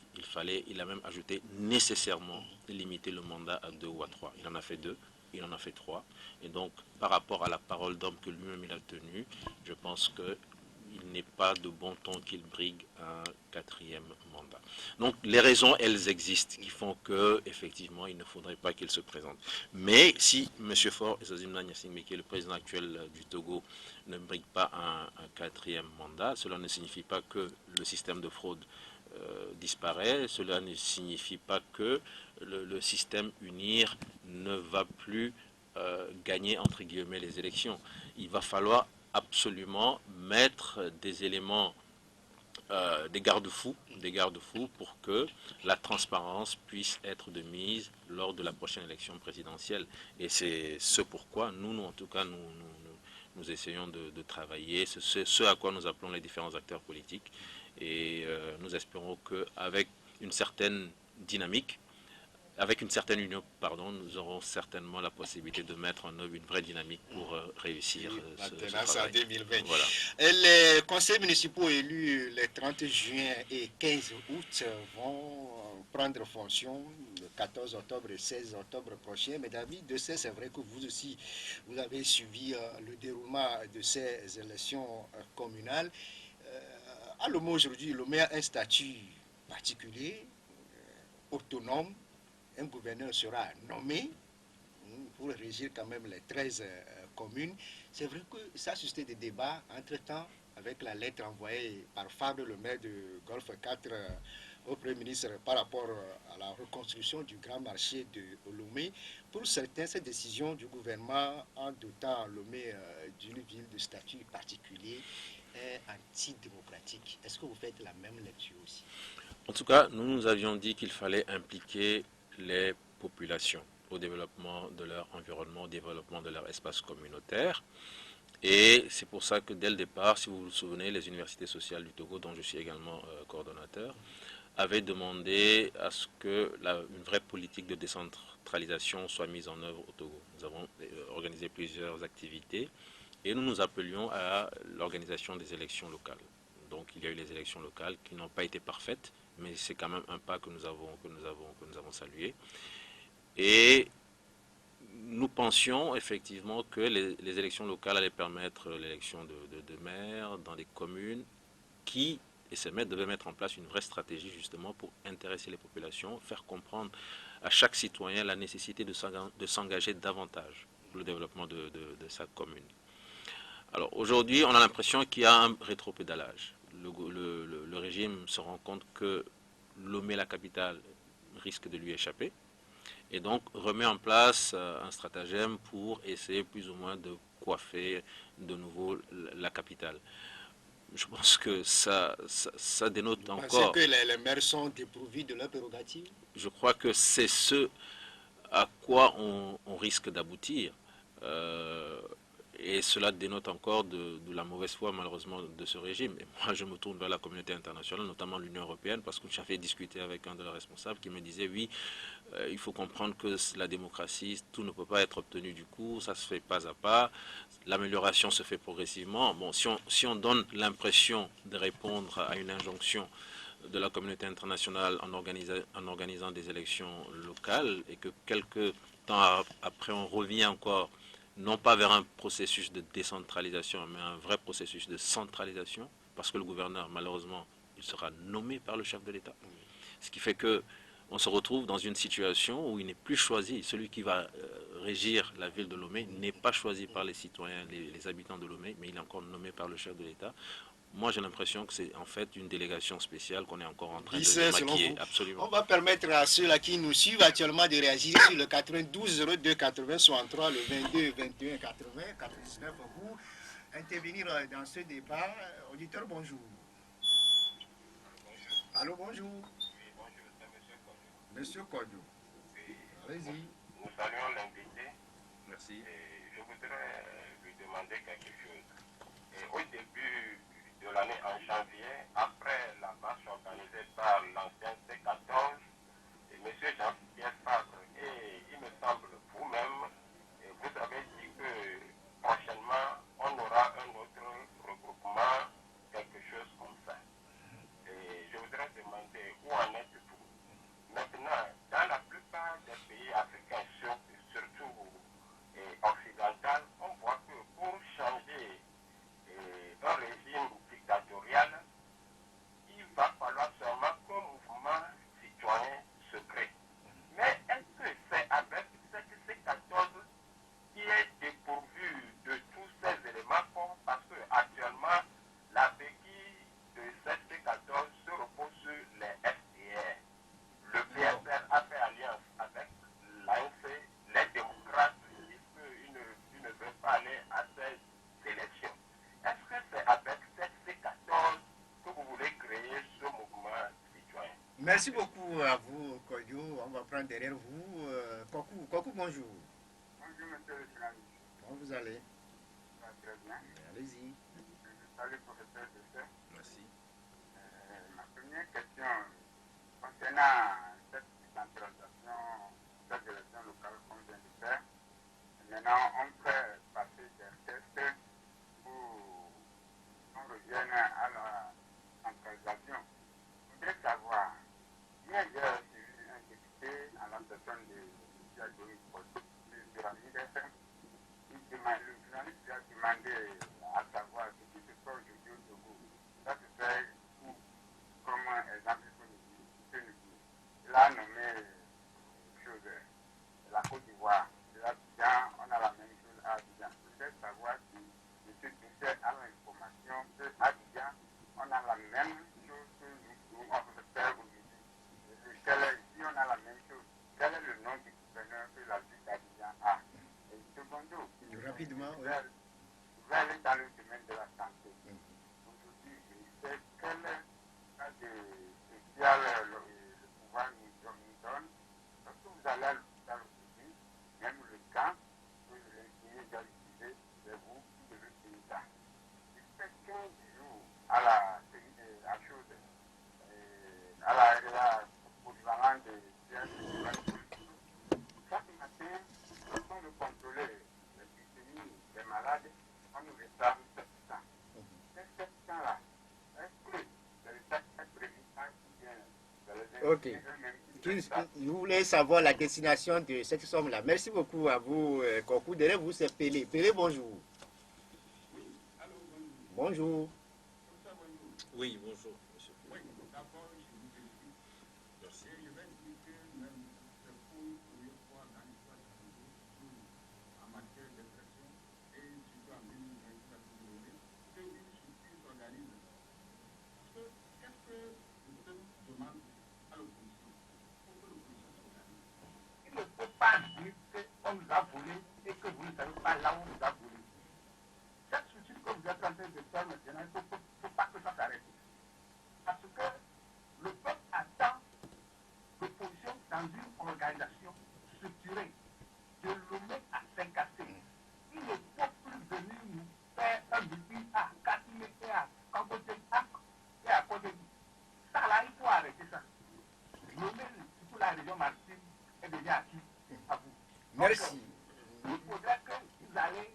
il a même ajouté nécessairement limiter le mandat à 2 ou à 3. Il en a fait 2. Il en a fait 3. Et donc, par rapport à la parole d'homme que lui-même il a tenue, je pense qu'il n'est pas de bon ton qu'il brigue un 4e mandat. Donc, les raisons, elles existent, qui font que, effectivement, il ne faudrait pas qu'il se présente. Mais si M. Faure Sozimna Nyasingbe, qui est le président actuel du Togo, ne brigue pas un 4e mandat, cela ne signifie pas que le système de fraude disparaît, cela ne signifie pas que le système UNIR ne va plus gagner entre guillemets les élections. Il va falloir absolument mettre des éléments, des garde-fous pour que la transparence puisse être de mise lors de la prochaine élection présidentielle. Et c'est ce pourquoi nous en tout cas, nous essayons de travailler, c'est ce à quoi nous appelons les différents acteurs politiques. Et nous espérons qu'avec une certaine dynamique, avec une certaine union, nous aurons certainement la possibilité de mettre en œuvre une vraie dynamique pour réussir ce travail. En 2020. Voilà. Les conseils municipaux élus les 30 juin et 15 août vont prendre fonction le 14 octobre et 16 octobre prochain. Mais David Dessay, c'est vrai que vous aussi, vous avez suivi le déroulement de ces élections communales. À Lomé aujourd'hui, Lomé a un statut particulier, autonome. Un gouverneur sera nommé pour régir quand même les 13 communes. C'est vrai que ça a suscité des débats entre-temps avec la lettre envoyée par Fabre, le maire de Golfe 4, au Premier ministre par rapport à la reconstruction du grand marché de Lomé. Pour certains, cette décision du gouvernement en dotant Lomé d'une ville de statut particulier est antidémocratique. Est-ce que vous faites la même lecture aussi? En tout cas, nous avions dit qu'il fallait impliquer les populations au développement de leur environnement, au développement de leur espace communautaire. Et c'est pour ça que dès le départ, si vous vous souvenez, les universités sociales du Togo, dont je suis également coordonnateur, avaient demandé à ce qu'une vraie politique de décentralisation soit mise en œuvre au Togo. Nous avons organisé plusieurs activités et nous nous appelions à l'organisation des élections locales. Donc il y a eu les élections locales qui n'ont pas été parfaites, mais c'est quand même un pas que nous avons salué. Et nous pensions effectivement que les élections locales allaient permettre l'élection de maires dans des communes qui, et ces maires devaient mettre en place une vraie stratégie justement pour intéresser les populations, faire comprendre à chaque citoyen la nécessité de s'engager davantage pour le développement de sa commune. Alors aujourd'hui, on a l'impression qu'il y a un rétropédalage. Le régime se rend compte que Lomé, la capitale, risque de lui échapper et donc remet en place un stratagème pour essayer plus ou moins de coiffer de nouveau la capitale. Je pense que ça dénote encore... Vous pensez que les maires sont dépourvus de leurs prérogatives? Je crois que c'est ce à quoi on risque d'aboutir. Et cela dénote encore de la mauvaise foi, malheureusement, de ce régime. Et moi, je me tourne vers la communauté internationale, notamment l'Union européenne, parce que j'avais discuté avec un de leurs responsables qui me disait, oui, il faut comprendre que la démocratie, tout ne peut pas être obtenu du coup, ça se fait pas à pas, l'amélioration se fait progressivement. Bon, si on donne l'impression de répondre à une injonction de la communauté internationale en organisant des élections locales et que quelques temps après on revient encore non pas vers un processus de décentralisation, mais un vrai processus de centralisation, parce que le gouverneur, malheureusement, il sera nommé par le chef de l'État. Ce qui fait que on se retrouve dans une situation où il n'est plus choisi. Celui qui va régir la ville de Lomé n'est pas choisi par les citoyens, les habitants de Lomé, mais il est encore nommé par le chef de l'État. Moi, j'ai l'impression que c'est en fait une délégation spéciale qu'on est encore en train de maquiller. Absolument. On va permettre à ceux-là qui nous suivent actuellement de réagir sur le 92 02 80 63, le 22 21 80 99 pour intervenir dans ce débat. Auditeur, bonjour. Allô, bonjour. Oui, bonjour, c'est M. Kodjo. Monsieur Kodjo. Allez-y. Nous saluons l'invité. Merci. Et je voudrais lui demander quelque chose. Et au début de l'année, en janvier, après la marche organisée par l'ancien C14, et M. Jean-Pierre Fabre, et il me semble vous-même, vous avez dit que prochainement, on aura un autre regroupement, quelque chose comme ça. Et je voudrais demander où en êtes-vous? Maintenant, dans la plupart des pays africains, surtout occidentaux, on voit que pour changer un régime dictatorial, il va falloir seulement qu'un mouvement citoyen se crée. Mais est-ce que c'est avec cette C14 qui est dépourvu de tous ces éléments forts? Parce que actuellement, la béquille de cette C14 se repose sur les FDR. Le PSR a fait alliance avec l'ANC, les démocrates disent qu'ils ne veulent pas aller à ces élections. Est-ce que c'est avec cette C14 que vous voulez créer ce mouvement citoyen? Merci beaucoup à vous, Kodjo. On va prendre derrière vous. Kokou, bonjour. Bonjour, monsieur le journaliste. Comment vous allez? Ça va très bien. Allez-y. Salut, professeur Dessert. Merci. Ma première question concernant cette décentralisation des élections locales qu'on vient de faire. Maintenant, on peut passer des tests pour qu'on revienne à la centralisation. Je voudrais savoir, hier j'ai suivi un député en la personne de Diadoui de Pyramide FM. Le journaliste lui a demandé à savoir ce qui se fait aujourd'hui au Togo. Ça se fait où, comme exemple que nous dit. Il a nommé chose, la Côte d'Ivoire. Là, on a la même chose à Abidjan. Je voudrais savoir si M. Dessert a l'information qu'à Abidjan, on a la même chose que nous, on peut faire aujourd'hui. Si on a la même chose, quel est le nom du gouverneur que la ville d'Abidjan a? Et secondo, Rapidement, oui. je vais aller dans le domaine de la santé. Aujourd'hui, je sais quel cas de social le pouvoir nous donne. Parce que vous allez à l'hôpital aujourd'hui, même le camp, que l'infirmier doit utiliser, c'est vous qui devez payer ça. Il fait 15 jours à la chose, à la polyvalente de chaque matin, quand on veut contrôler la glycémie des malades, on nous réclame 700. Ces 700-là, est-ce que l'État est prévu Ok. Vous voulez savoir la destination de cette somme-là. Merci beaucoup à vous, Kokou. Derrière vous, c'est Pélé. Pélé, bonjour. Bonjour. Oui, bonjour, monsieur. Oui, d'abord, je vous félicite. Merci. Et je vais dire que même c'est pour une première fois dans l'histoire du Congo, en matière d'expression, et surtout en 2020, ça peut donner, qu'une surprise s'organise. Parce que, qu'est-ce que nous demande à l'opposition? Pour que l'opposition s'organise. Il ne faut pas dire qu'on nous a volé et que vous ne savez pas là où on nous a volé. Cette structure que vous êtes en train de faire maintenant, il ne faut pas que ça s'arrête. Parce que le peuple attend l'opposition dans une organisation structurée, de Lomé à Saint-Cassé. Il ne faut plus venir un meeting à Katine et à Kambodsé et à Côte d'Ivoire. Ça là, il faut arrêter ça. Nommer surtout la région maritime est déjà acquis à vous. Merci. Il faudrait que vous allez.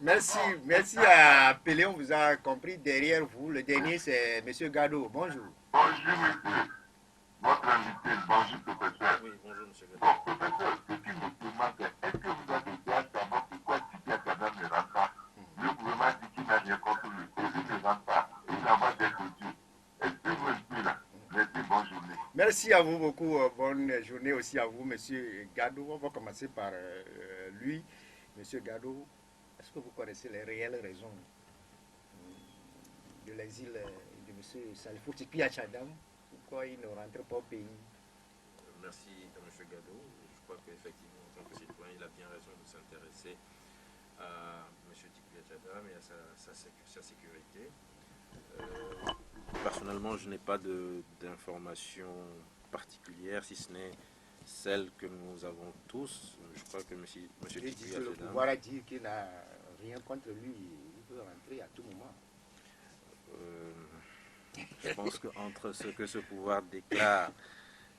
Merci à Pelé, on vous a compris. Derrière vous, le dernier c'est M. Gado. Bonjour. Bonjour, monsieur. Votre invité, bonjour, professeur. Oui, bonjour, monsieur Bon, professeur, ce qui me demande, est-ce que vous avez déjà savoir pourquoi Tibia Kadam ne rentre pas? Le gouvernement dit qu'il n'a rien contre lui, et il ne rentre pas. Il envoie des audios. Est-ce que vous êtes là? Merci, bonne journée. Merci à vous beaucoup. Bonne journée aussi à vous, M. Gado. On va commencer par lui. M. Gado, est-ce que vous connaissez les réelles raisons de l'exil de M. Salifou Tibia Kadam? Pourquoi il ne rentre pas au pays? Merci à M. Gado. Je crois qu'effectivement, en tant que citoyen, il a bien raison de s'intéresser à M. Tibia Kadam et à sa sécurité. Personnellement, je n'ai pas d'informations particulières, si ce n'est celle que nous avons tous. Je crois que M. Il dit Tibia que le Kadam... pouvoir a dit qu'il n'a rien contre lui. Il peut rentrer à tout moment. Je pense qu'entre ce que ce pouvoir déclare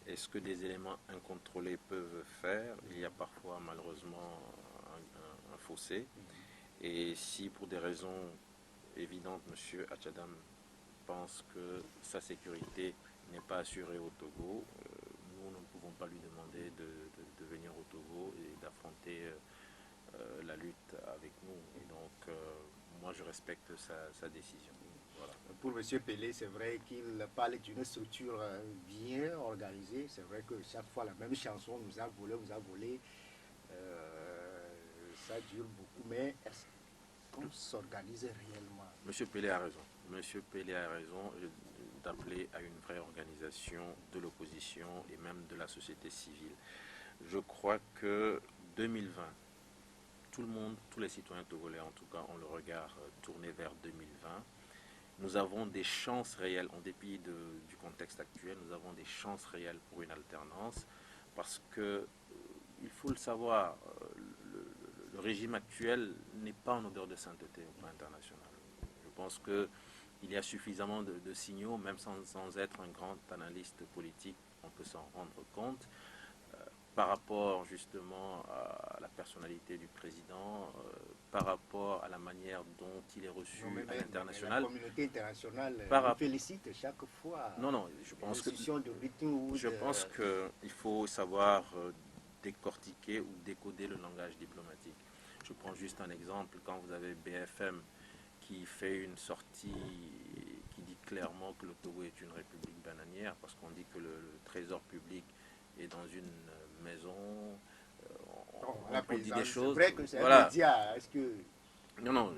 et ce que des éléments incontrôlés peuvent faire, il y a parfois malheureusement un fossé. Et si pour des raisons évidentes, M. Achadam pense que sa sécurité n'est pas assurée au Togo, nous ne pouvons pas lui demander de venir au Togo et d'affronter la lutte avec nous. Et donc, moi, je respecte sa décision. Voilà. Pour M. Pelé, c'est vrai qu'il parle d'une structure bien organisée. C'est vrai que chaque fois la même chanson nous a volé. Ça dure beaucoup, mais est-ce qu'on s'organise réellement? M. Pelé a raison. M. Pelé a raison d'appeler à une vraie organisation de l'opposition et même de la société civile. Je crois que 2020, tout le monde, tous les citoyens togolais en tout cas, ont le regard tourné vers 2020. Nous avons des chances réelles, en dépit du contexte actuel, nous avons des chances réelles pour une alternance parce que, il faut le savoir, le régime actuel n'est pas en odeur de sainteté au plan international. Je pense qu'il y a suffisamment de signaux, même sans être un grand analyste politique, on peut s'en rendre compte. Par rapport justement à la personnalité du président, par rapport à la manière dont il est reçu à l'international. La communauté internationale félicite chaque fois. Non, je pense que qu'il faut savoir décortiquer ou décoder le langage diplomatique. Je prends juste un exemple, quand vous avez BFM qui fait une sortie qui dit clairement que le Togo est une république bananière, parce qu'on dit que le trésor public est dans une maison, on dit des choses. C'est vrai que c'est voilà. un média. Est-ce que... Non,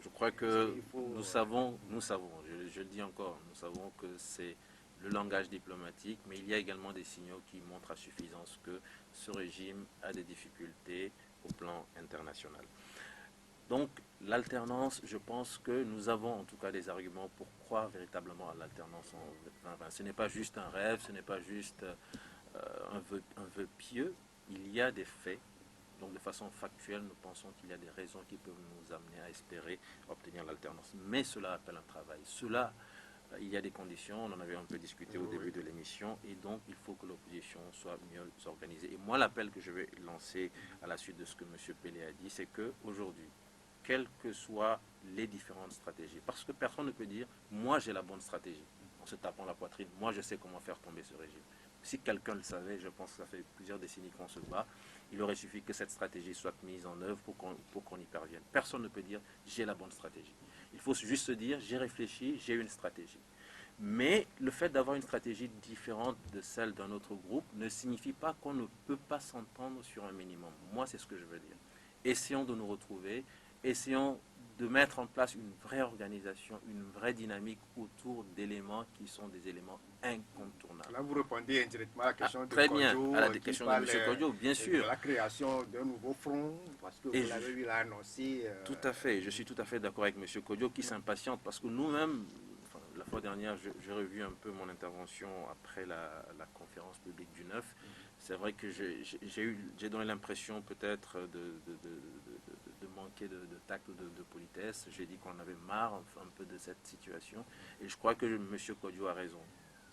je crois que nous savons, je le dis encore, nous savons que c'est le langage diplomatique, mais il y a également des signaux qui montrent à suffisance que ce régime a des difficultés au plan international. Donc, l'alternance, je pense que nous avons en tout cas des arguments pour croire véritablement à l'alternance en 2020. Ce n'est pas juste un rêve, ce n'est pas juste un vœu pieux, il y a des faits. Donc de façon factuelle, nous pensons qu'il y a des raisons qui peuvent nous amener à espérer obtenir l'alternance. Mais cela appelle un travail. Cela, il y a des conditions, on en avait un peu discuté au début de l'émission, et donc il faut que l'opposition soit mieux organisée. Et moi, l'appel que je vais lancer à la suite de ce que M. Pelé a dit, c'est qu'aujourd'hui, quelles que soient les différentes stratégies, parce que personne ne peut dire « moi j'ai la bonne stratégie », en se tapant la poitrine, « moi je sais comment faire tomber ce régime ». Si quelqu'un le savait, je pense que ça fait plusieurs décennies qu'on se bat, il aurait suffi que cette stratégie soit mise en œuvre pour qu'on y parvienne. Personne ne peut dire « j'ai la bonne stratégie ». Il faut juste se dire « j'ai réfléchi, j'ai une stratégie ». Mais le fait d'avoir une stratégie différente de celle d'un autre groupe ne signifie pas qu'on ne peut pas s'entendre sur un minimum. Moi, c'est ce que je veux dire. Essayons de nous retrouver, essayons de mettre en place une vraie organisation, une vraie dynamique autour d'éléments qui sont des éléments incontournables. Là, vous répondez indirectement à la question de très Kodjo, bien, à la question de M. Kodjo, bien sûr. De la création d'un nouveau front, parce que vous l'avez vu annoncé. Tout à fait, je suis tout à fait d'accord avec M. Kodjo qui s'impatiente, parce que nous-mêmes, la fois dernière, j'ai revu un peu mon intervention après la conférence publique du 9. C'est vrai que j'ai donné l'impression peut-être de manqué de tact, de politesse. J'ai dit qu'on avait marre un peu de cette situation. Et je crois que M. Kodjo a raison.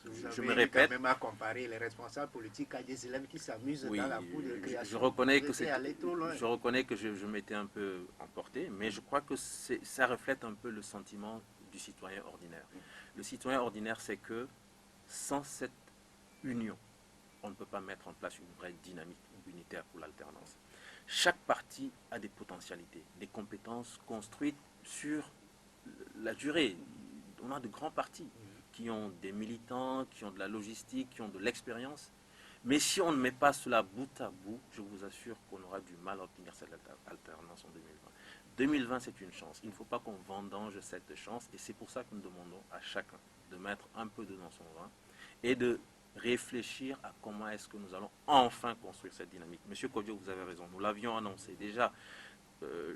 Je me répète. Quand même à comparer les responsables politiques à des élèves qui s'amusent dans la cour de création. Je reconnais que je m'étais un peu emporté, mais je crois que ça reflète un peu le sentiment du citoyen ordinaire. Le citoyen ordinaire, c'est que sans cette union, on ne peut pas mettre en place une vraie dynamique unitaire pour l'alternance. Chaque parti a des potentialités, des compétences construites sur la durée. On a de grands partis qui ont des militants, qui ont de la logistique, qui ont de l'expérience. Mais si on ne met pas cela bout à bout, je vous assure qu'on aura du mal à obtenir cette alternance en 2020. 2020, c'est une chance. Il ne faut pas qu'on vendange cette chance. Et c'est pour ça que nous demandons à chacun de mettre un peu d'eau dans son vin et de réfléchir à comment est-ce que nous allons enfin construire cette dynamique. Monsieur Kodjo, vous avez raison. Nous l'avions annoncé déjà.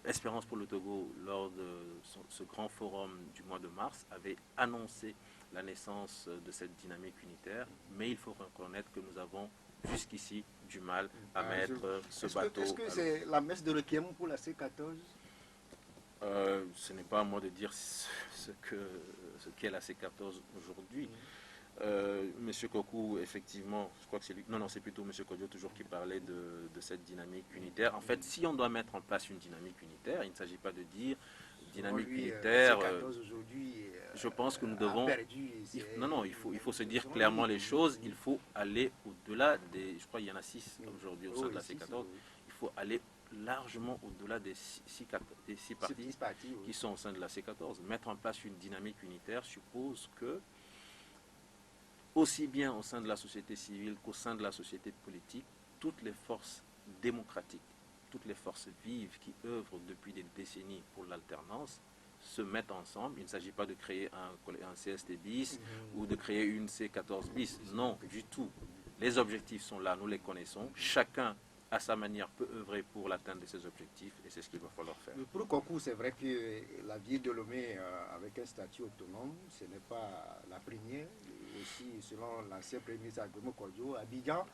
Espérance pour le Togo, lors de ce grand forum du mois de mars, avait annoncé la naissance de cette dynamique unitaire, mais il faut reconnaître que nous avons jusqu'ici du mal à mettre ce bateau. Est-ce que c'est la messe de requiem pour la C14 ? Ce n'est pas à moi de dire ce qu'est la C14 aujourd'hui. Monsieur Kokou, effectivement, je crois que c'est lui. Non, c'est plutôt Monsieur Kodjo toujours qui parlait de cette dynamique unitaire. En fait, si on doit mettre en place une dynamique unitaire, il ne s'agit pas de dire dynamique unitaire. Je pense que nous devons. Il faut se dire clairement les choses. Il faut aller au-delà des. Je crois qu'il y en a 6 aujourd'hui au sein de la C14. Il faut aller largement au-delà des 6 partis qui sont au sein de la C14. Mettre en place une dynamique unitaire suppose que aussi bien au sein de la société civile qu'au sein de la société politique, toutes les forces démocratiques, toutes les forces vives qui œuvrent depuis des décennies pour l'alternance se mettent ensemble. Il ne s'agit pas de créer un CST bis ou de créer une C14 bis. Non, du tout. Les objectifs sont là, nous les connaissons. Chacun, à sa manière, peut œuvrer pour l'atteinte de ses objectifs et c'est ce qu'il va falloir faire. Pour le concours, c'est vrai que la ville de Lomé, avec un statut autonome, ce n'est pas la première. Aussi, selon l'ancien premier ministre Agbemo Kodjo, Abidjan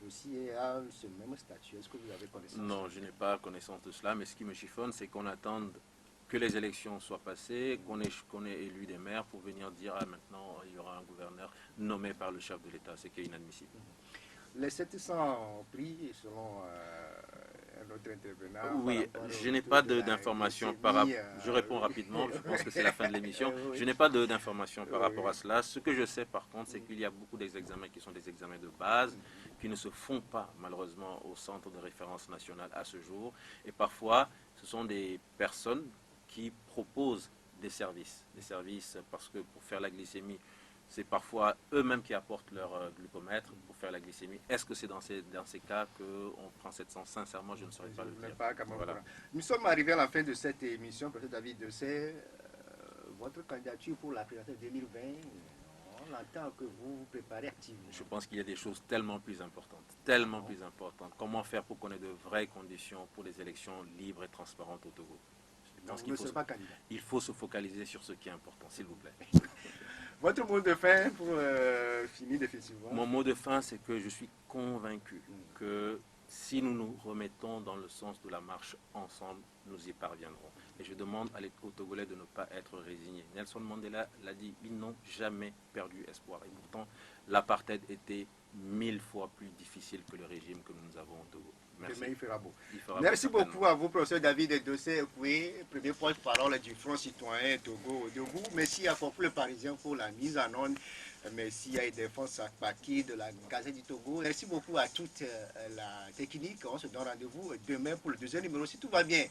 aussi a ce même statut. Est-ce que vous avez connaissance? Non, je n'ai pas connaissance de cela, mais ce qui me chiffonne, c'est qu'on attende que les élections soient passées, qu'on ait élu des maires pour venir dire maintenant il y aura un gouverneur nommé par le chef de l'État, ce qui est inadmissible. Les 700 prix, selon un autre intervenant. Oui, je n'ai pas d'informations par rapport. Je réponds rapidement, je pense que c'est la fin de l'émission. Je n'ai pas d'informations par rapport à cela. Ce que je sais par contre, c'est qu'il y a beaucoup d'examens qui sont des examens de base, qui ne se font pas malheureusement au centre de référence nationale à ce jour. Et parfois, ce sont des personnes qui proposent des services parce que pour faire la glycémie, c'est parfois eux-mêmes qui apportent leur glucomètre pour faire la glycémie. Est-ce que c'est dans ces cas qu'on prend 700? Sincèrement, je ne saurais pas le dire. Voilà. Nous sommes arrivés à la fin de cette émission. Peut-être David Dossé, votre candidature pour la présidentielle 2020, on entend que vous vous préparez activement. Je pense qu'il y a des choses tellement plus importantes. Comment faire pour qu'on ait de vraies conditions pour des élections libres et transparentes au Togo? Il faut se focaliser sur ce qui est important, s'il vous plaît. Votre mot de fin pour finir définitivement? Mon mot de fin, c'est que je suis convaincu que si nous nous remettons dans le sens de la marche ensemble, nous y parviendrons. Et je demande aux Togolais de ne pas être résignés. Nelson Mandela l'a dit, ils n'ont jamais perdu espoir. Et pourtant, l'apartheid était 1000 fois plus difficile que le régime que nous avons au Togo. Merci. Demain, il fera beau. Merci beaucoup à vous, professeur David Dossé, premier porte-parole du Front citoyen Togo debout. Merci à Peuple le Parisien pour la mise en onde. Merci à Ildefonse Akpaki de la Gazette du Togo. Merci beaucoup à toute la technique. On se donne rendez-vous demain pour le deuxième numéro. Si tout va bien,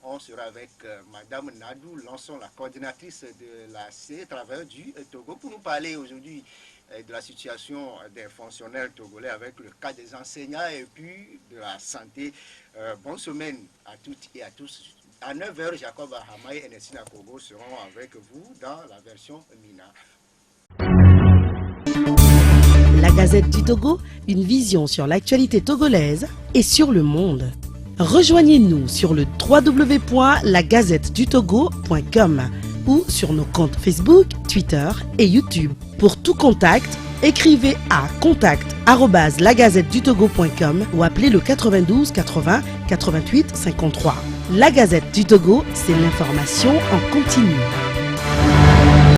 on sera avec Madame Nadou Lançon, la coordinatrice de la C, travailleurs du Togo, pour nous parler aujourd'hui de la situation des fonctionnaires togolais avec le cas des enseignants et puis de la santé. Bonne semaine à toutes et à tous. À 9h, Jacob Ahamaï et Nessina Kogo seront avec vous dans la version Mina. La Gazette du Togo, une vision sur l'actualité togolaise et sur le monde. Rejoignez-nous sur le www.lagazettedutogo.com ou sur nos comptes Facebook, Twitter et YouTube. Pour tout contact, Écrivez à contact@lagazettedutogo.com ou appelez le 92 80 88 53. La Gazette du Togo, c'est l'information en continu.